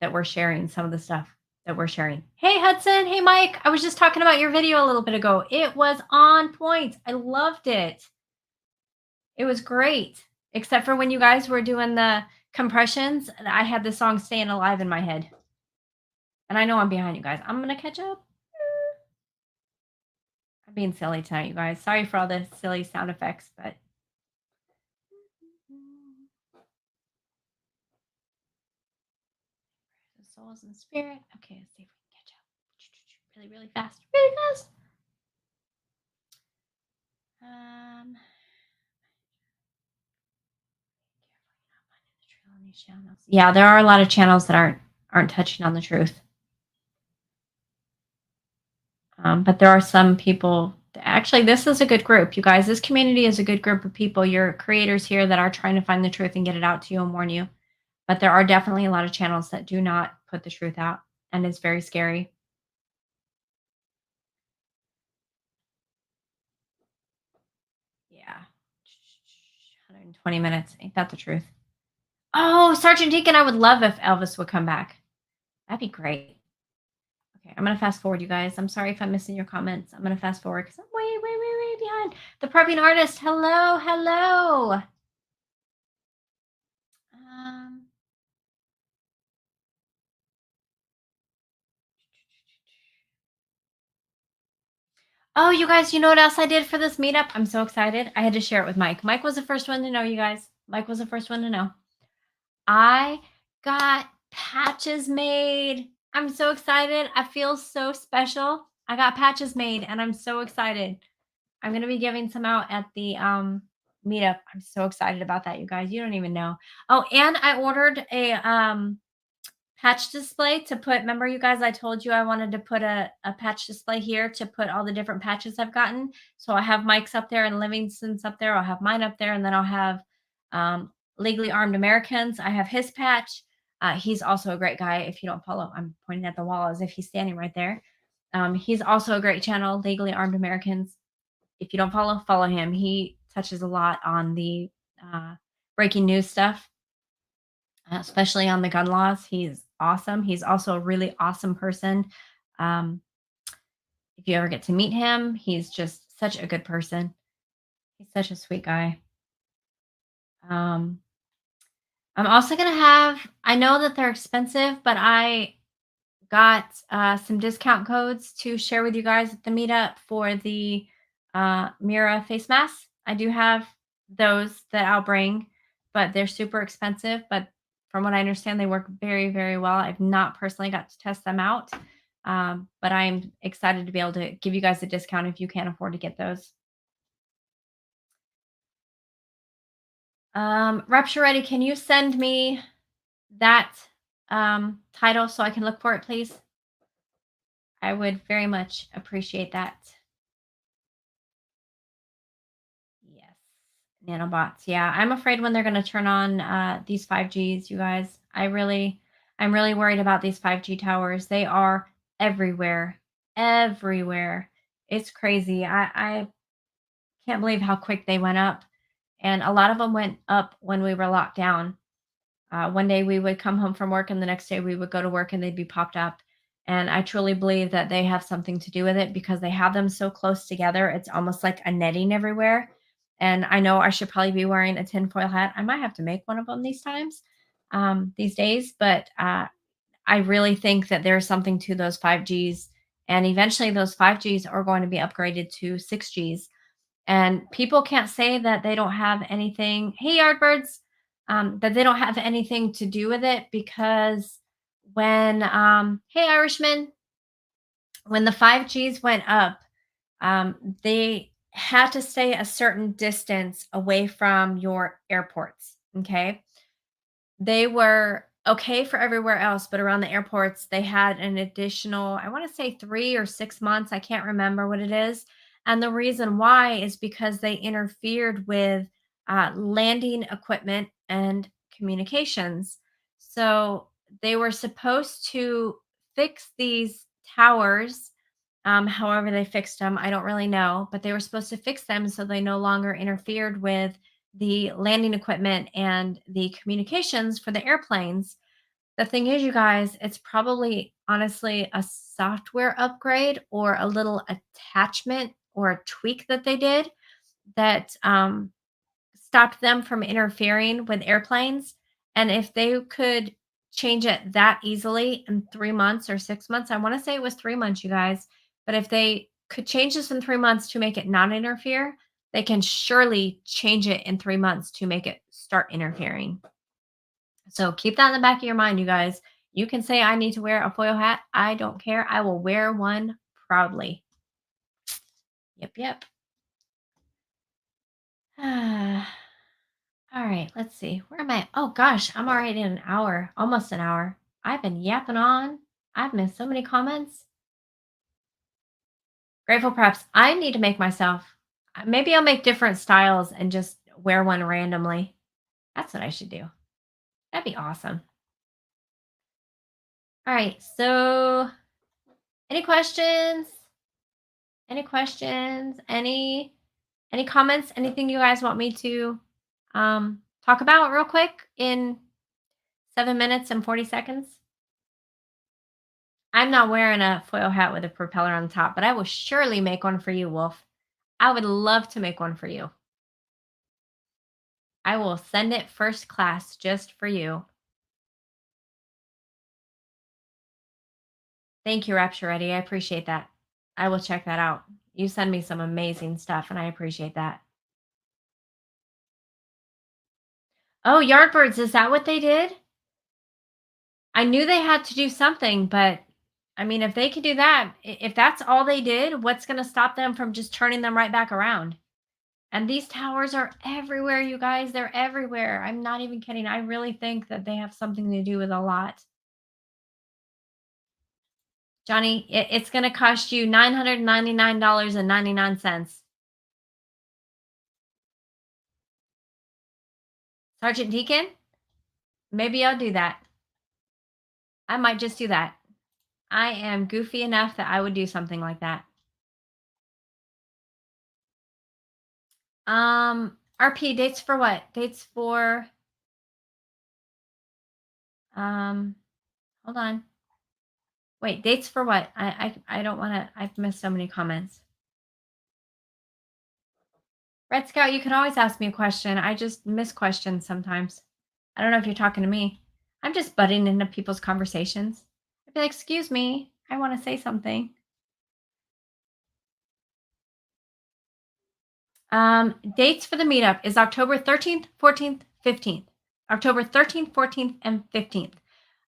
that we're sharing some of the stuff that we're sharing. Hey Hudson, hey Mike, I was just talking about your video a little bit ago. It was on point. I loved it. It was great. Except for when you guys were doing the compressions, I had the song Staying Alive in my head. And I know I'm behind you guys. I'm gonna catch up. I'm being silly tonight, you guys. Sorry for all the silly sound effects, but the souls and spirit. Okay, let's see if we can catch up. Really, really fast. Really fast. Um Yeah, there are a lot of channels that aren't aren't touching on the truth. But there are some people. Actually, this is a good group, you guys. This community is a good group of people. You're creators here that are trying to find the truth and get it out to you and warn you. But there are definitely a lot of channels that do not put the truth out, and it's very scary. Yeah. 120 minutes. Ain't that the truth? Oh, Sergeant Deacon, I would love if Elvis would come back. That'd be great. Okay, I'm gonna fast forward, you guys. I'm sorry if I'm missing your comments. I'm gonna fast forward because I'm way, way, way, way behind. The prepping artist. Hello, hello. Um, oh, you guys, you know what else I did for this meetup? I'm so excited. I had to share it with Mike. Mike was the first one to know, you guys. Mike was the first one to know. I got patches made. I'm so excited. I feel so special. I got patches made and I'm so excited. I'm going to be giving some out at the meetup. I'm so excited about that, you guys. You don't even know. Oh, and I ordered a patch display to put. Remember, you guys, I told you I wanted to put a patch display here to put all the different patches I've gotten. So I have Mike's up there and Livingston's up there. I'll have mine up there, and then I'll have Legally Armed Americans. I have his patch. He's also a great guy. If you don't follow, I'm pointing at the wall as if he's standing right there. He's also a great channel, Legally Armed Americans. If you don't follow, follow him. He touches a lot on the breaking news stuff, especially on the gun laws. He's awesome. He's also a really awesome person. Um, if you ever get to meet him, he's just such a good person. He's such a sweet guy. Um, I'm also gonna have. I know that they're expensive, but I got some discount codes to share with you guys at the meetup for the Mira face masks. I do have those that I'll bring, but they're super expensive. But from what I understand, they work very, very well. I've not personally got to test them out, but I'm excited to be able to give you guys a discount if you can't afford to get those. Rapture Ready, can you send me that title so I can look for it, please? I would very much appreciate that. Yes. Nanobots. Yeah, I'm afraid when they're going to turn on these 5Gs, you guys. I'm really worried about these 5G towers. They are everywhere, everywhere. It's crazy. I can't believe how quick they went up, and a lot of them went up when we were locked down. One day we would come home from work, and the next day we would go to work, and they'd be popped up. And I truly believe that they have something to do with it because they have them so close together. It's almost like a netting everywhere. And I know I should probably be wearing a tinfoil hat. I might have to make one of them these days. But I really think that there's something to those 5Gs. And eventually those 5Gs are going to be upgraded to 6Gs, and people can't say that they don't have anything. Hey, Yardbirds, that they don't have anything to do with it because when hey Irishman, when the 5Gs went up, they had to stay a certain distance away from your airports. Okay, they were okay for everywhere else, but around the airports, they had an additional, I want to say 3 or 6 months. I can't remember what it is. And the reason why is because they interfered with landing equipment and communications. So they were supposed to fix these towers. However, they fixed them, I don't really know, but they were supposed to fix them so they no longer interfered with the landing equipment and the communications for the airplanes. The thing is, you guys, it's probably honestly a software upgrade or a little attachment or a tweak that they did that stopped them from interfering with airplanes. And if they could change it that easily in 3 months or 6 months, I want to say it was 3 months, you guys, but if they could change this in 3 months to make it not interfere, they can surely change it in 3 months to make it start interfering. So keep that in the back of your mind, you guys. You can say I need to wear a foil hat. I don't care. I will wear one proudly. Yep, yep. All right, let's see. Where am I? Oh gosh, I'm already in an hour, almost an hour. I've been yapping on. I've missed so many comments. Grateful preps. I need to make myself. Maybe I'll make different styles and just wear one randomly. That's what I should do. That'd be awesome. All right. So, any questions? Any questions? Any comments? Anything you guys want me to talk about real quick in 7 minutes and 40 seconds? I'm not wearing a foil hat with a propeller on top, but I will surely make one for you, Wolf. I would love to make one for you. I will send it first class just for you. Thank you, Rapture Ready. I appreciate that. I will check that out. You send me some amazing stuff, and I appreciate that. Oh, Yardbirds, is that what they did? I knew they had to do something, but I mean, if they could do that, if that's all they did, what's going to stop them from just turning them right back around? And these towers are everywhere, you guys. They're everywhere. I'm not even kidding. I really think that they have something to do with a lot. Johnny, it's going to cost you $999.99. Sergeant Deacon, maybe I'll do that. I might just do that. I am goofy enough that I would do something like that. RP dates for what? Dates for um hold on. Wait, dates for what? I don't want to. I've missed so many comments. Red Scout, you can always ask me a question. I just miss questions sometimes. I don't know if you're talking to me. I'm just butting into people's conversations. I'd be like, "Excuse me, I want to say something." Dates for the meetup is October 13th, 14th, 15th. October 13th, 14th, and 15th.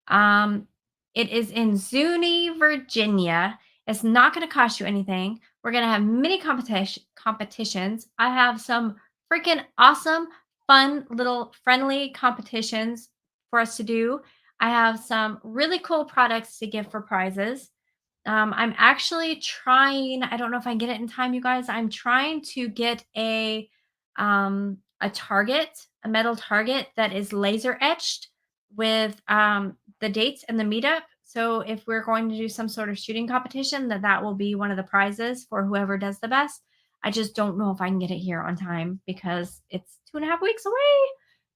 Um, it is in Zuni, Virginia. It's not going to cost you anything. We're going to have mini competitions. I have some freaking awesome, fun, little friendly competitions for us to do. I have some really cool products to give for prizes. I'm actually trying, I don't know if I can get it in time, you guys. I'm trying to get a target, a metal target that is laser etched with the dates and the meetup. So if we're going to do some sort of shooting competition, that will be one of the prizes for whoever does the best. I just don't know if I can get it here on time because it's 2.5 weeks away.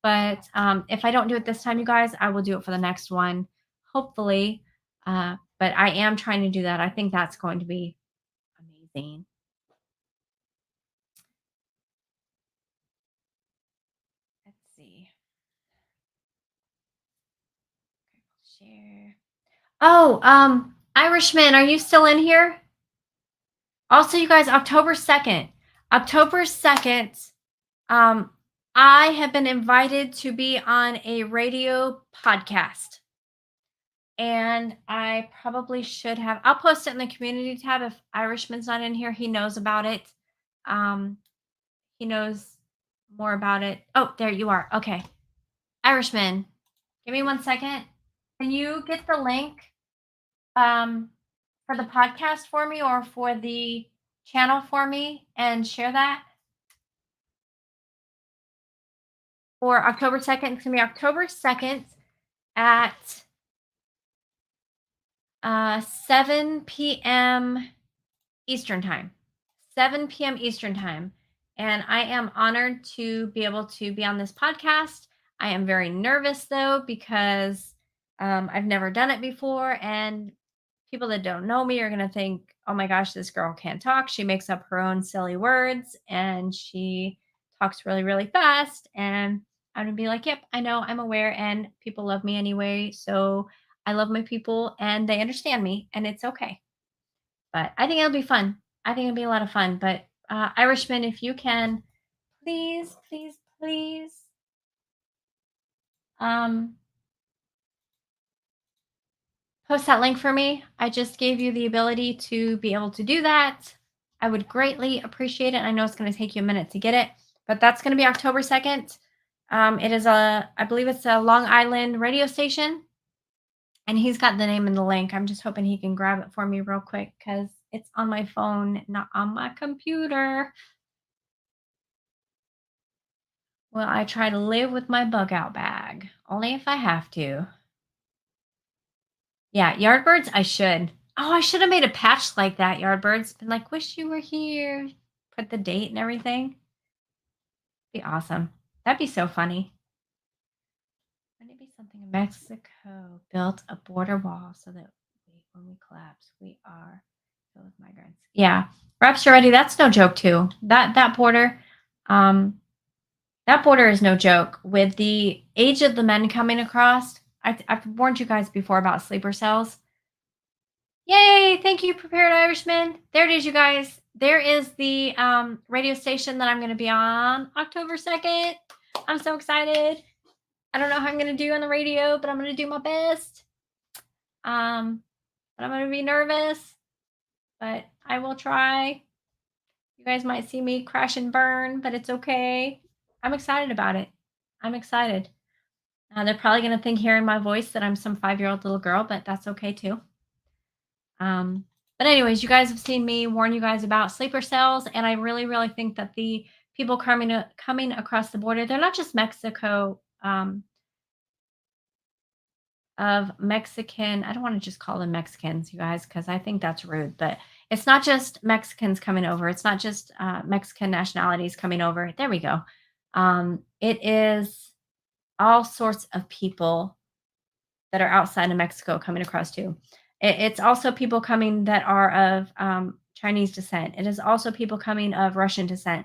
But if I don't do it this time, you guys, I will do it for the next one. Hopefully, but I am trying to do that. I think that's going to be amazing. Let's see. Share. Oh, Irishman, are you still in here? Also, you guys, October 2nd. October 2nd, um, I have been invited to be on a radio podcast. And I probably should have. I'll post it in the community tab if Irishman's not in here. He knows about it. Um, he knows more about it. Oh, there you are. Okay. Irishman, give me 1 second. Can you get the link um, for the podcast for me or for the channel for me and share that for October 2nd? It's going to be October 2nd at 7 p.m. Eastern Time. 7 p.m. Eastern Time. And I am honored to be able to be on this podcast. I am very nervous though, because I've never done it before. And people that don't know me are going to think, oh my gosh, this girl can't talk. She makes up her own silly words and she talks really, really fast. And I'm going to be like, yep, I know, I'm aware. And people love me anyway. So I love my people and they understand me and it's okay. But I think it'll be fun. I think it'll be a lot of fun. But Irishman, if you can, please, please, please, um, post that link for me. I just gave you the ability to be able to do that. I would greatly appreciate it. I know it's going to take you a minute to get it, but that's going to be October 2nd. It is I believe it's a Long Island radio station. And he's got the name and the link. I'm just hoping he can grab it for me real quick because it's on my phone, not on my computer. Well, I try to live with my bug out bag, only if I have to. Yeah, Yardbirds, I should. Oh, I should have made a patch like that, Yardbirds. Been like, wish you were here. Put the date and everything. Be awesome. That'd be so funny. Wouldn't it be something in Mexico built a border wall so that when we collapse, we are filled with migrants. Yeah. Rapture ready, that's no joke too. Um, that border is no joke. With the age of the men coming across, I've warned you guys before about sleeper cells. Yay! Thank you, Prepared Irishman. There it is, you guys. There is the radio station that I'm going to be on October 2nd. I'm so excited. I don't know how I'm going to do on the radio, but I'm going to do my best. But I'm going to be nervous, but I will try. You guys might see me crash and burn, but it's okay. I'm excited about it. I'm excited. They're probably going to think hearing my voice that I'm some 5-year-old little girl, but that's okay too. Um, but anyways, you guys have seen me warn you guys about sleeper cells, and I really, really think that the people coming across the border, they're not just Mexico of Mexican. I don't want to just call them Mexicans, you guys, because I think that's rude. But it's not just Mexicans coming over. It's not just Mexican nationalities coming over. There we go. It is all sorts of people that are outside of Mexico coming across too. It's also people coming that are of Chinese descent. It is also people coming of Russian descent.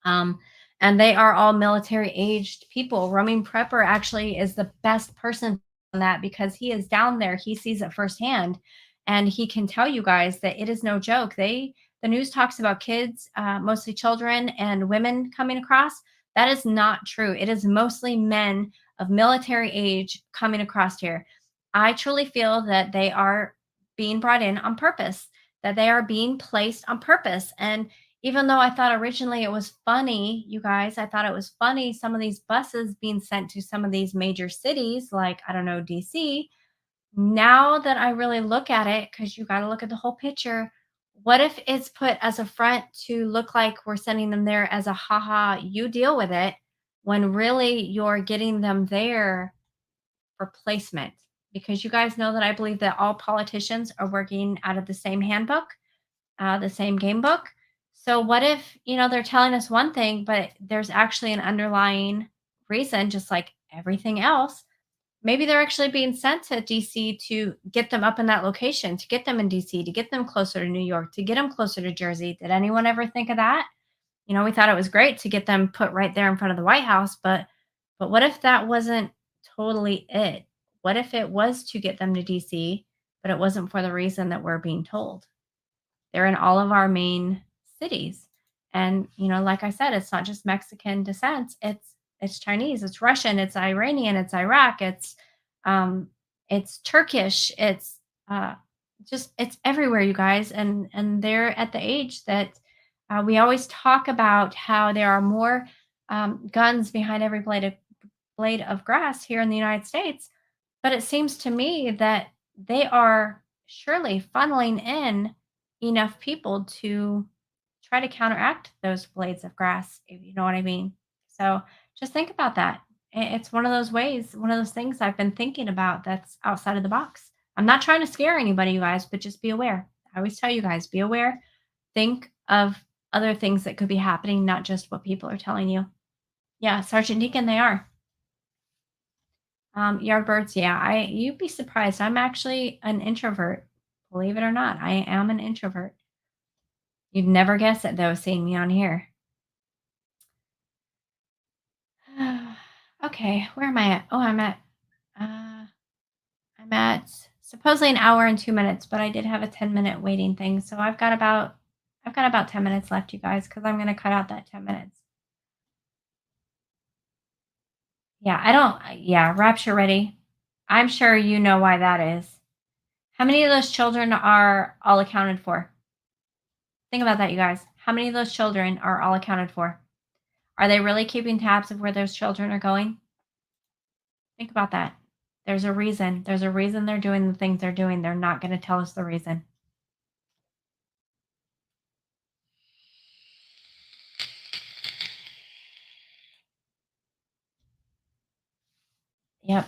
Um, and they are all military aged people. Roaming Prepper actually is the best person on that because he is down there. He sees it firsthand, and he can tell you guys that it is no joke. The news talks about kids, mostly children and women coming across. That is not true. It is mostly men of military age coming across here. I truly feel that they are being brought in on purpose, that they are being placed on purpose. And even though I thought originally it was funny, you guys, I thought it was funny some of these buses being sent to some of these major cities, like, I don't know, DC. Now that I really look at it, because you got to look at the whole picture, what if it's put as a front to look like we're sending them there as a haha, you deal with it, when really you're getting them there for placement? Because you guys know that I believe that all politicians are working out of the same handbook, the same game book. So what if, they're telling us one thing, but there's actually an underlying reason, just like everything else. Maybe they're actually being sent to DC to get them up in that location, to get them in DC, to get them closer to New York, to get them closer to Jersey. Did anyone ever think of that? We thought it was great to get them put right there in front of the White House, but what if that wasn't totally it? What if it was to get them to DC, but it wasn't for the reason that we're being told? They're in all of our main cities. And, like I said, it's not just Mexican descent. It's Chinese, it's Russian, it's Iranian, it's Iraq, um it's Turkish, it's just it's everywhere, you guys. And they're at the age that we always talk about how there are more guns behind every blade of grass here in the United States. But it seems to me that they are surely funneling in enough people to try to counteract those blades of grass, if you know what I mean. So just think about that. It's one of those ways, one of those things I've been thinking about that's outside of the box. I'm not trying to scare anybody, you guys, but just be aware. I always tell you guys, be aware. Think of other things that could be happening, not just what people are telling you. Yeah, Sergeant Deacon, they are. Yardbirds, yeah, you'd be surprised. I'm actually an introvert. Believe it or not, I am an introvert. You'd never guess it though, seeing me on here. Okay, where am I at? Oh, I'm at supposedly an hour and 2 minutes, but I did have a 10-minute waiting thing. So I've got about 10 minutes left, you guys, because I'm gonna cut out that 10 minutes. Yeah, I don't yeah, Rapture ready. I'm sure you know why that is. How many of those children are all accounted for? Think about that, you guys. How many of those children are all accounted for? Are they really keeping tabs of where those children are going? Think about that. There's a reason. There's a reason they're doing the things they're doing. They're not going to tell us the reason. Yep.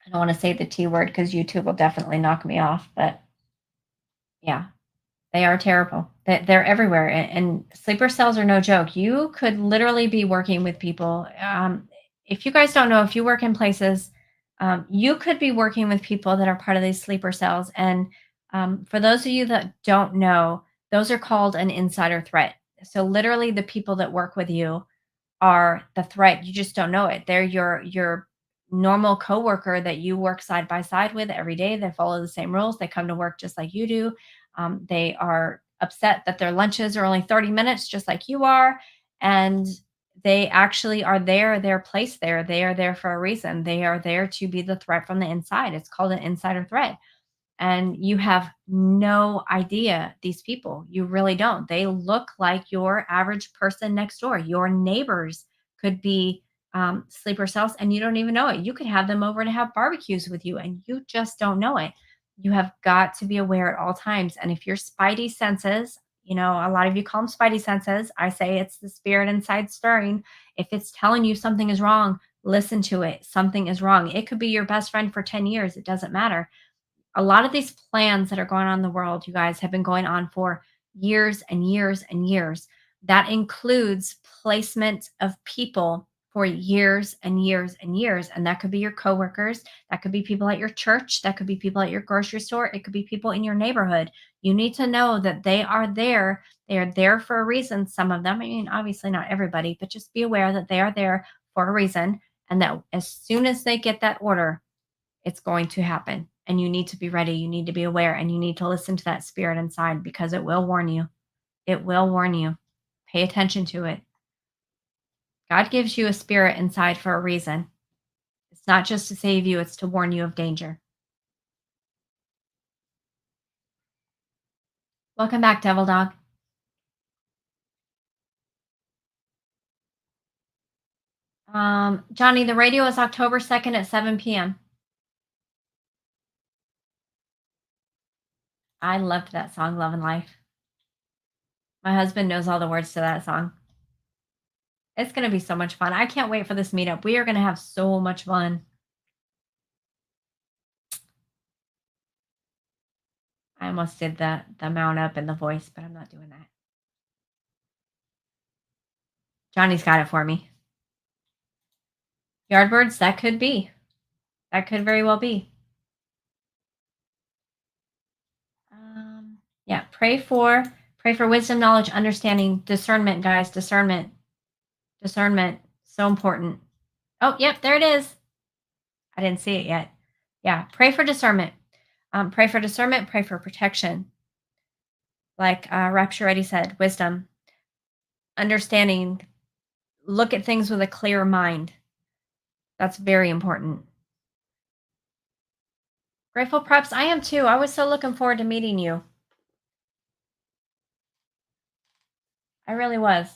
I don't want to say the T word because YouTube will definitely knock me off, but yeah, they are terrible. They're everywhere, and sleeper cells are no joke. You could literally be working with people. If you guys don't know, if you work in places, you could be working with people that are part of these sleeper cells. And for those of you that don't know, those are called an insider threat. So literally, the people that work with you are the threat. You just don't know it. They're your normal coworker that you work side by side with every day. They follow the same rules. They come to work just like you do. They are upset that their lunches are only 30 minutes, just like you are. And they actually are there, they're placed there. They are there for a reason. They are there to be the threat from the inside. It's called an insider threat, and you have no idea these people. You really don't. They look like your average person next door. Your neighbors could be sleeper cells, and you don't even know it. You could have them over to have barbecues with you, and you just don't know it. You have got to be aware at all times. And if your spidey senses, a lot of you call them spidey senses. I say it's the spirit inside stirring. If it's telling you something is wrong, listen to it. Something is wrong. It could be your best friend for 10 years. It doesn't matter. A lot of these plans that are going on in the world, you guys, have been going on for years and years and years. That includes placement of people for years and years and years. And that could be your coworkers, that could be people at your church, that could be people at your grocery store, it could be people in your neighborhood. You need to know that they are there. They are there for a reason. Some of them, I mean, obviously not everybody, but just be aware that they are there for a reason. And that as soon as they get that order, it's going to happen. And you need to be ready. You need to be aware, and you need to listen to that spirit inside because it will warn you. It will warn you. Pay attention to it. God gives you a spirit inside for a reason. It's not just to save you, it's to warn you of danger. Welcome back, Devil Dog. Johnny, the radio is October 2nd at 7 p.m. I loved that song, Love and Life. My husband knows all the words to that song. It's going to be so much fun. I can't wait for this meetup. We are going to have so much fun. I almost did the mount up in the voice, but I'm not doing that. Johnny's got it for me. Yardbirds, that could be. That could very well be. Yeah, pray for wisdom, knowledge, understanding, discernment, guys. Discernment, so important. Oh, yep, there it is. I didn't see it yet. Yeah, pray for discernment. Pray for discernment. Pray for protection. Like Rapture already said, wisdom, understanding. Look at things with a clear mind. That's very important. Grateful Preps, I am too. I was so looking forward to meeting you. I really was.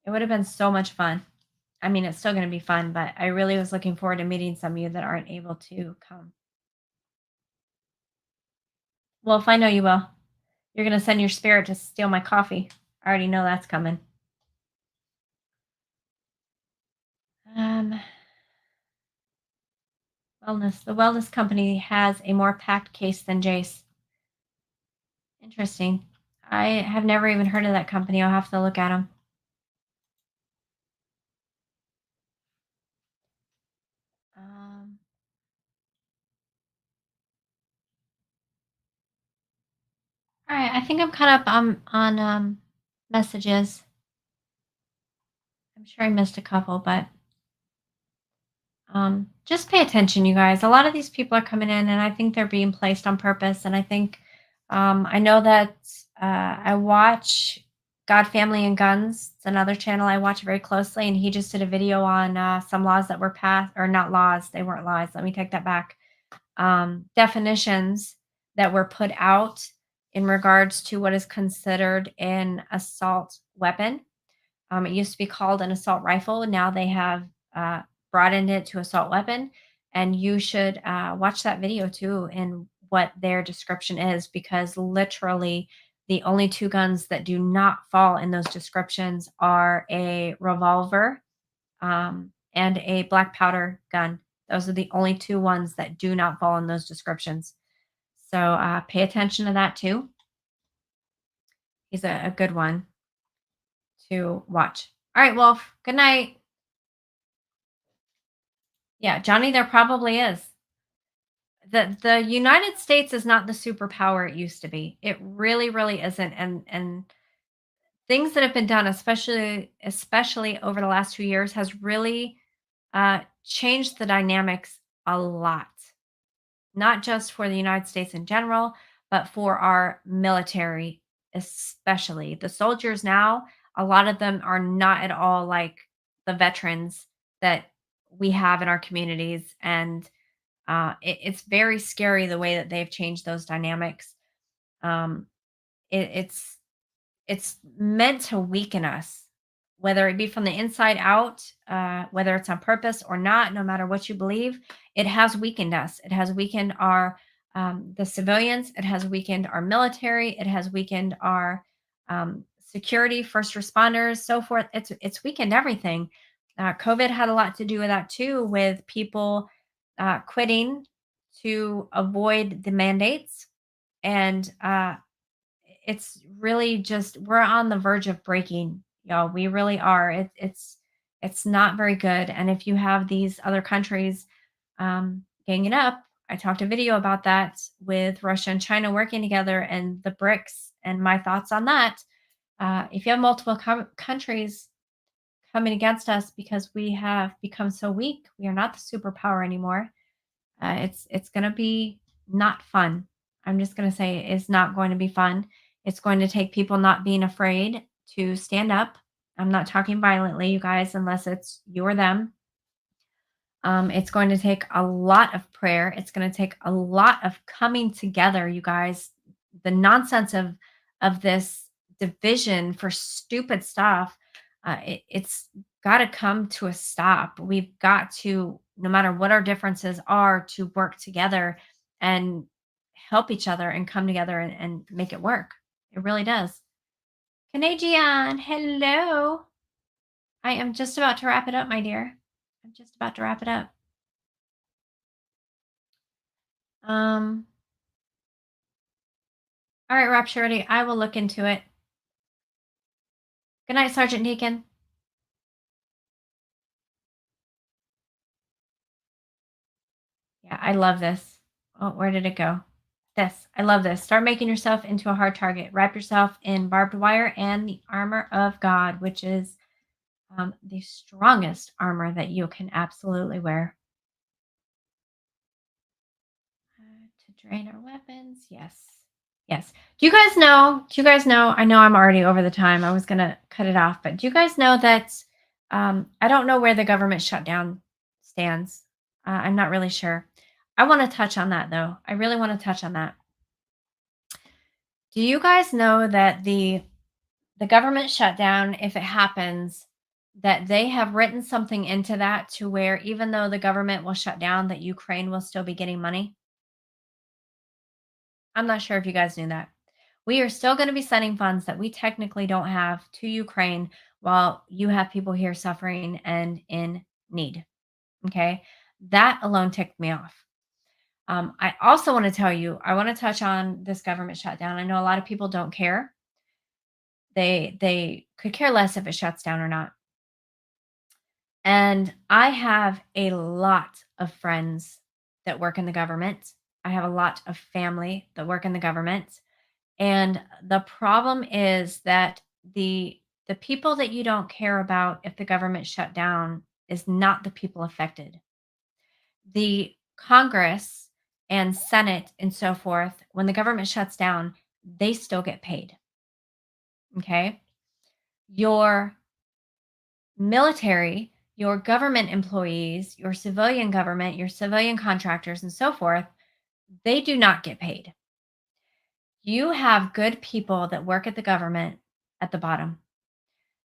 It would have been so much fun. I mean, it's still going to be fun, but I really was looking forward to meeting some of you that aren't able to come. Well, if I know you will, you're going to send your spirit to steal my coffee. I already know that's coming. Um, Wellness. The wellness company has a more packed case than Jace. Interesting. I have never even heard of that company. I'll have to look at them. Um, all right. I think I'm caught up on messages. I'm sure I missed a couple, but just pay attention, you guys. A lot of these people are coming in, and I think they're being placed on purpose. And I think I know that I watch God, Family, and Guns. It's another channel I watch very closely, and he just did a video on some laws that were passed, or not laws. They weren't laws. Let me take that back. Definitions that were put out in regards to what is considered an assault weapon. It used to be called an assault rifle. Now they have broadened it to assault weapon. And you should watch that video too and what their description is, because literally the only two guns that do not fall in those descriptions are a revolver and a black powder gun. Those are the only two ones that do not fall in those descriptions. So pay attention to that too. He's a good one to watch. All right, Wolf. Good night. Yeah, Johnny, there probably is. The United States is not the superpower it used to be. It really, really isn't. And things that have been done, especially over the last 2 years, has really changed the dynamics a lot. Not just for the United States in general, but for our military, especially. The soldiers now, a lot of them are not at all like the veterans that we have in our communities. And it's very scary the way that they've changed those dynamics. Um, it's meant to weaken us, whether it be from the inside out, whether it's on purpose or not, no matter what you believe, it has weakened us. It has weakened our the civilians. It has weakened our military. It has weakened our security, first responders, so forth. It's weakened everything. COVID had a lot to do with that too, with people quitting to avoid the mandates, and it's really just we're on the verge of breaking, y'all. We really are. It's not very good. And if you have these other countries ganging up, I talked a video about that with Russia and China working together and the BRICS and my thoughts on that. If you have multiple countries coming against us because we have become so weak, we are not the superpower anymore. It's going to be not fun. I'm just going to say it's not going to be fun. It's going to take people not being afraid to stand up. I'm not talking violently, you guys, unless it's you or them. It's going to take a lot of prayer. It's going to take a lot of coming together, you guys. The nonsense of this division for stupid stuff, it's got to come to a stop. We've got to, no matter what our differences are, to work together and help each other and come together and make it work. It really does. Canadian, hello. I am just about to wrap it up, my dear. I'm just about to wrap it up. Um, all right, Rapturity, I will look into it. Good night, Sergeant Deacon. Yeah, I love this. Oh, where did it go? This. I love this. Start making yourself into a hard target. Wrap yourself in barbed wire and the armor of God, which is the strongest armor that you can absolutely wear. To drain our weapons. Yes. Yes. Do you guys know? I know I'm already over the time. I was going to cut it off, but do you guys know that I don't know where the government shutdown stands? I'm not really sure. I want to touch on that though. I really want to touch on that. Do you guys know that the government shutdown, if it happens, that they have written something into that to where even though the government will shut down, that Ukraine will still be getting money? I'm not sure if you guys knew that. We are still going to be sending funds that we technically don't have to Ukraine while you have people here suffering and in need. Okay. That alone ticked me off. I also want to tell you, I want to touch on this government shutdown. I know a lot of people don't care. They could care less if it shuts down or not. And I have a lot of friends that work in the government. I have a lot of family that work in the government. And the problem is that the people that you don't care about if the government shut down is not the people affected. The Congress and Senate and so forth, when the government shuts down, they still get paid. Okay? Your military, your government employees, your civilian government, your civilian contractors, and so forth, they do not get paid. You have good people that work at the government at the bottom.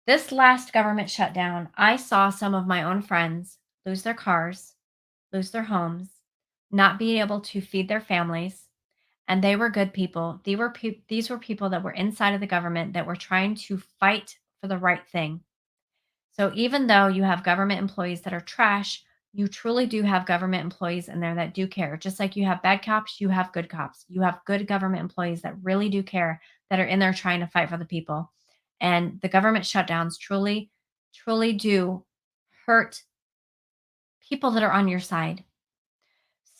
This last government shutdown, I saw some of my own friends lose their cars, lose their homes, not be able to feed their families, and they were good people. These were people that were inside of the government that were trying to fight for the right thing. So even though you have government employees that are trash, you truly do have government employees in there that do care. Just like you have bad cops, you have good cops. You have good government employees that really do care, that are in there trying to fight for the people. And the government shutdowns truly do hurt people that are on your side.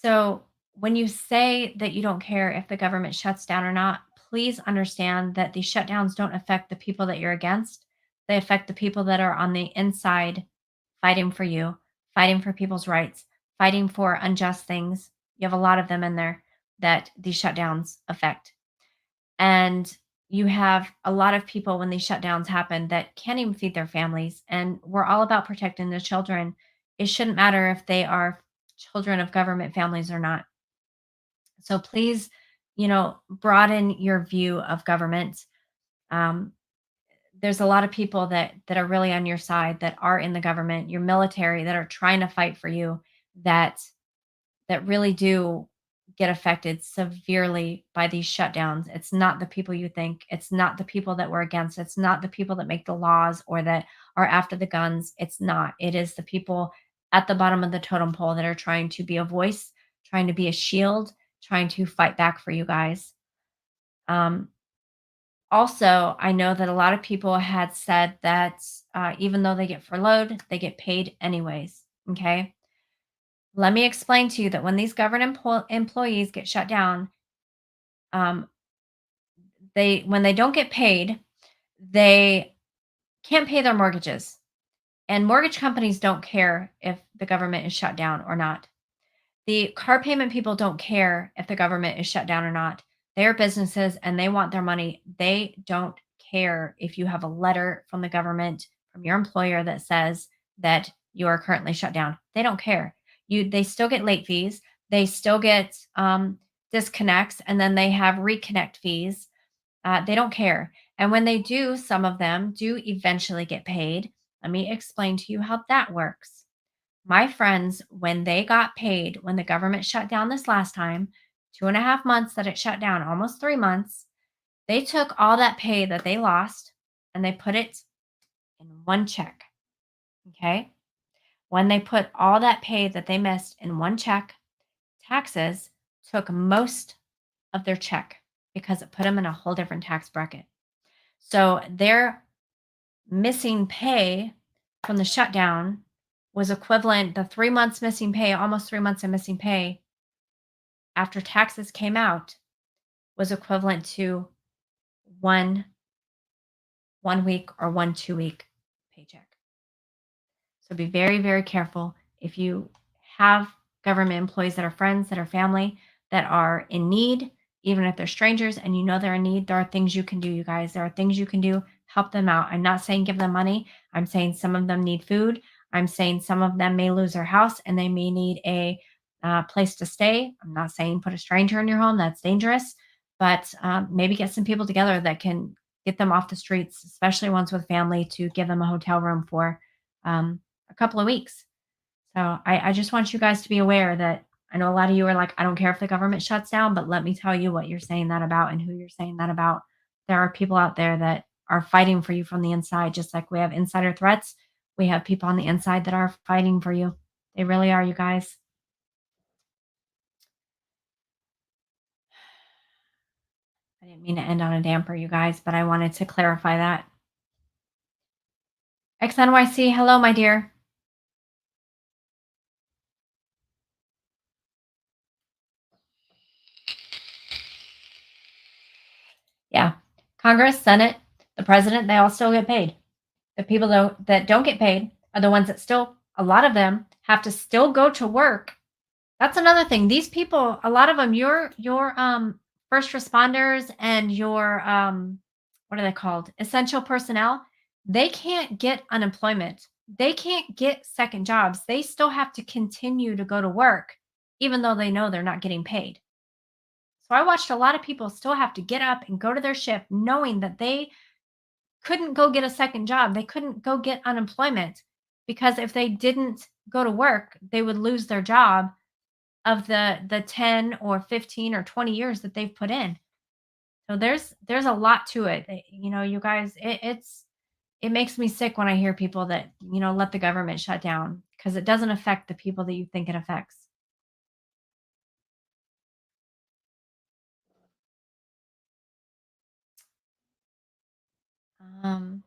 So when you say that you don't care if the government shuts down or not, please understand that these shutdowns don't affect the people that you're against. They affect the people that are on the inside fighting for you, fighting for people's rights, fighting for unjust things. You have a lot of them in there that these shutdowns affect. And you have a lot of people when these shutdowns happen that can't even feed their families. And we're all about protecting the children. It shouldn't matter if they are children of government families or not. So please, broaden your view of government. Um, there's a lot of people that are really on your side that are in the government, your military that are trying to fight for you that really do get affected severely by these shutdowns. It's not the people you think. It's not the people that we're against. It's not the people that make the laws or that are after the guns. It's not. It is the people at the bottom of the totem pole that are trying to be a voice, trying to be a shield, trying to fight back for you guys. Um, Also, I know that a lot of people had said that even though they get furloughed, they get paid anyways. Okay. Let me explain to you that when these government employees get shut down, um, when they don't get paid, they can't pay their mortgages, and mortgage companies don't care if the government is shut down or not. The car payment people don't care if the government is shut down or not. They're businesses and they want their money. They don't care if you have a letter from the government, from your employer that says that you are currently shut down. They don't care. They still get late fees. They still get disconnects, and then they have reconnect fees. They don't care. And when they do, some of them do eventually get paid. Let me explain to you how that works. My friends, when they got paid, when the government shut down this last time, 2.5 months that it shut down, almost 3 months, they took all that pay that they lost and they put it in one check. Okay. When they put all that pay that they missed in one check, taxes took most of their check because it put them in a whole different tax bracket. So their missing pay from the shutdown was equivalent, the 3 months missing pay, almost 3 months of missing pay after taxes came out was equivalent to one week or 1 2 week paycheck. So be very, very careful if you have government employees that are friends, that are family, that are in need, even if they're strangers and you know they're in need, there are things you can do, you guys. There are things you can do, help them out. I'm not saying give them money. I'm saying some of them need food. I'm saying some of them may lose their house and they may need a place to stay. I'm not saying put a stranger in your home, that's dangerous, but maybe get some people together that can get them off the streets, especially ones with family, to give them a hotel room for. Um, a couple of weeks. So I just want you guys to be aware that I know a lot of you are like, I don't care if the government shuts down, but let me tell you what you're saying that about and who you're saying that about. There are people out there that are fighting for you from the inside, just like we have insider threats. We have people on the inside that are fighting for you. They really are, you guys. I didn't mean to end on a damper, you guys, but I wanted to clarify that. XNYC, hello, my dear. Yeah. Congress, Senate, the president, they all still get paid. The people that don't get paid are the ones that still, a lot of them have to still go to work. That's another thing. These people, a lot of them, your first responders and your what are they called? Essential personnel, they can't get unemployment. They can't get second jobs. They still have to continue to go to work even though they know they're not getting paid. So I watched a lot of people still have to get up and go to their shift knowing that they couldn't go get a second job. They couldn't go get unemployment because if they didn't go to work, they would lose their job of the 10 or 15 or 20 years that they've put in. So there's a lot to it. You guys, it makes me sick when I hear people that, let the government shut down because it doesn't affect the people that you think it affects. Um,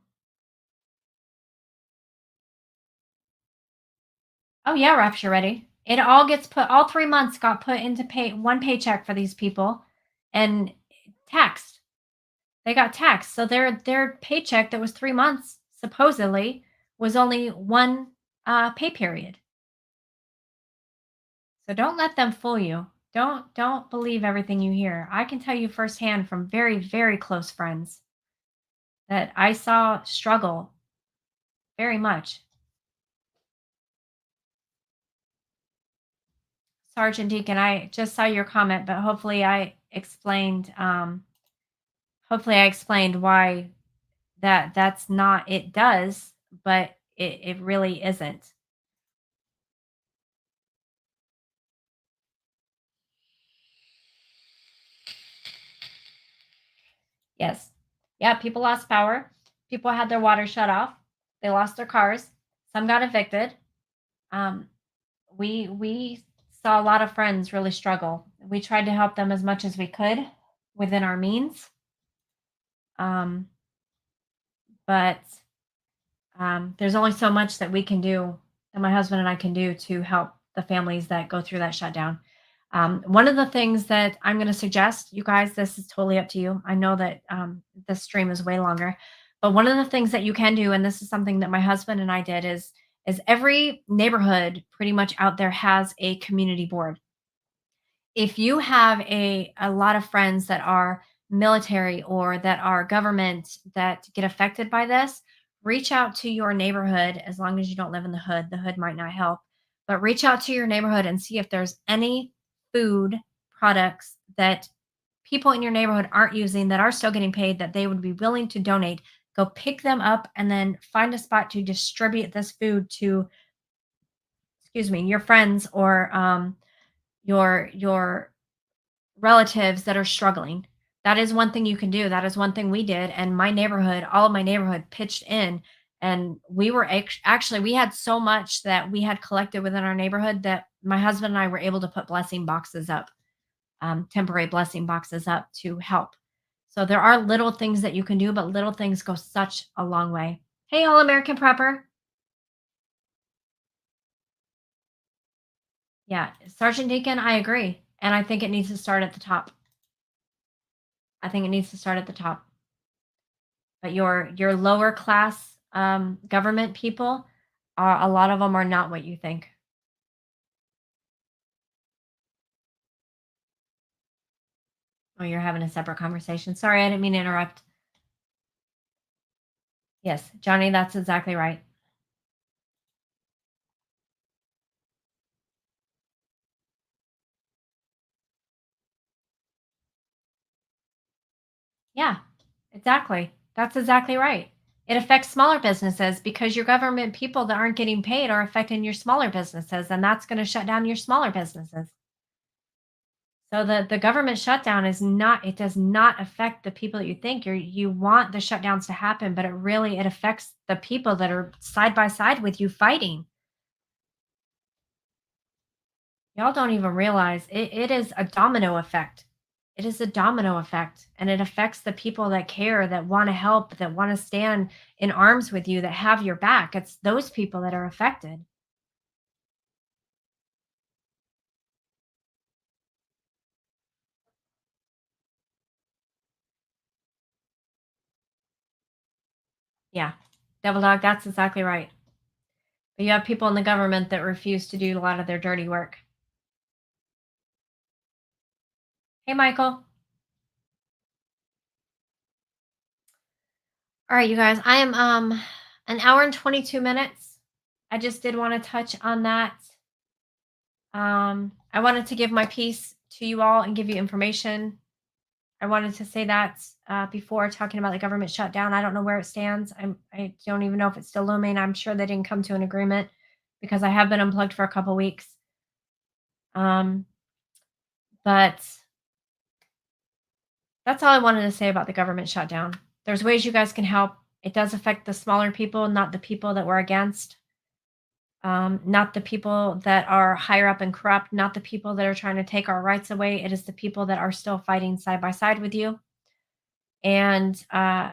oh yeah, Rapture Ready. It all gets put all 3 months got put into pay one paycheck for these people and taxed. They got taxed. So their paycheck that was 3 months supposedly was only one pay period. So don't let them fool you. Don't believe everything you hear. I can tell you firsthand from very, very close friends that I saw struggle very much. Sergeant Deacon, I just saw your comment, but hopefully I explained why that's not it does, but it really isn't. Yes. Yeah, people lost power. People had their water shut off. They lost their cars. Some got evicted. Um, we saw a lot of friends really struggle. We tried to help them as much as we could within our means. Um, but there's only so much that we can do, that my husband and I can do to help the families that go through that shutdown. One of the things that I'm going to suggest, you guys, this is totally up to you. I know that this stream is way longer, but one of the things that you can do, and this is something that my husband and I did, is every neighborhood pretty much out there has a community board. If you have a lot of friends that are military or that are government that get affected by this, reach out to your neighborhood. As long as you don't live in the hood might not help, but reach out to your neighborhood and see if there's any food products that people in your neighborhood aren't using that are still getting paid that they would be willing to donate. Go pick them up and then find a spot to distribute this food to, excuse me, your friends or your relatives that are struggling. That is one thing you can do. That is one thing we did. And my neighborhood, all of my neighborhood pitched in. And we were actually, we had so much that we had collected within our neighborhood that my husband and I were able to put blessing boxes up, temporary blessing boxes up to help. So there are little things that you can do, but little things go such a long way. Hey, All American Prepper. Yeah, Sergeant Deacon, I agree. And I think it needs to start at the top. I think it needs to start at the top. But your lower class, government people are a lot of them are not what you think. Oh, you're having a separate conversation. Sorry, I didn't mean to interrupt. Yes, Johnny, that's exactly right. Yeah, exactly. That's exactly right. It affects smaller businesses because your government people that aren't getting paid are affecting your smaller businesses, and that's gonna shut down your smaller businesses. So the government shutdown is not, it does not affect the people that you think. You want the shutdowns to happen, but it affects the people that are side by side with you fighting. Y'all don't even realize it is a domino effect. It is a domino effect, and it affects the people that care, that want to help, that want to stand in arms with you, that have your back. It's those people that are affected. Yeah. Devil dog, that's exactly right. But you have people in the government that refuse to do a lot of their dirty work. Hey, Michael. All right, you guys. I am an hour and 22 minutes. I just did want to touch on that. I wanted to give my piece to you all and give you information. I wanted to say that before talking about the government shutdown. I don't know where it stands. I don't even know if it's still looming. I'm sure they didn't come to an agreement because I have been unplugged for a couple weeks. Um, but that's all I wanted to say about the government shutdown. There's ways you guys can help. It does affect the smaller people, not the people that we're against, not the people that are higher up and corrupt, not the people that are trying to take our rights away. It is the people that are still fighting side by side with you. And I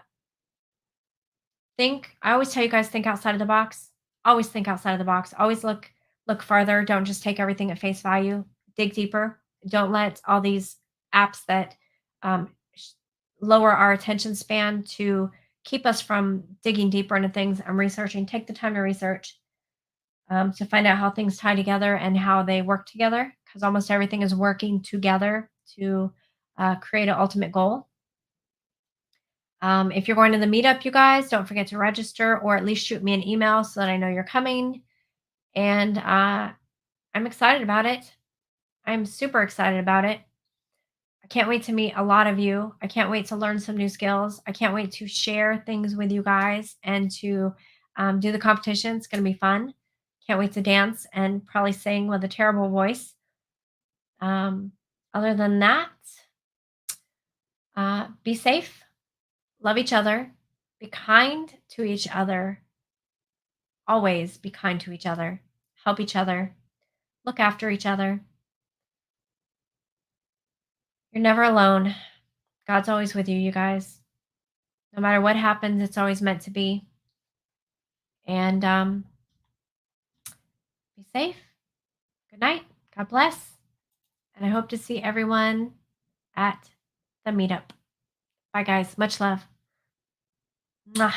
always tell you guys, think outside of the box. Always think outside of the box. Always look farther. Don't just take everything at face value. Dig deeper. Don't let all these apps that sh- lower our attention span to keep us from digging deeper into things and researching. Take the time to research, to find out how things tie together and how they work together, because almost everything is working together to create an ultimate goal. If you're going to the meetup, you guys, don't forget to register or at least shoot me an email so that I know you're coming. And I'm excited about it. I'm super excited about it. I can't wait to meet a lot of you. I can't wait to learn some new skills. I can't wait to share things with you guys and to do the competition. It's going to be fun. Can't wait to dance and probably sing with a terrible voice. Um, Other than that, be safe, love each other, be kind to each other. Always be kind to each other, help each other, look after each other. You're never alone. God's always with you, you guys. No matter what happens, it's always meant to be. And be safe. Good night. God bless. And I hope to see everyone at the meetup. Bye, guys. Much love. Mwah.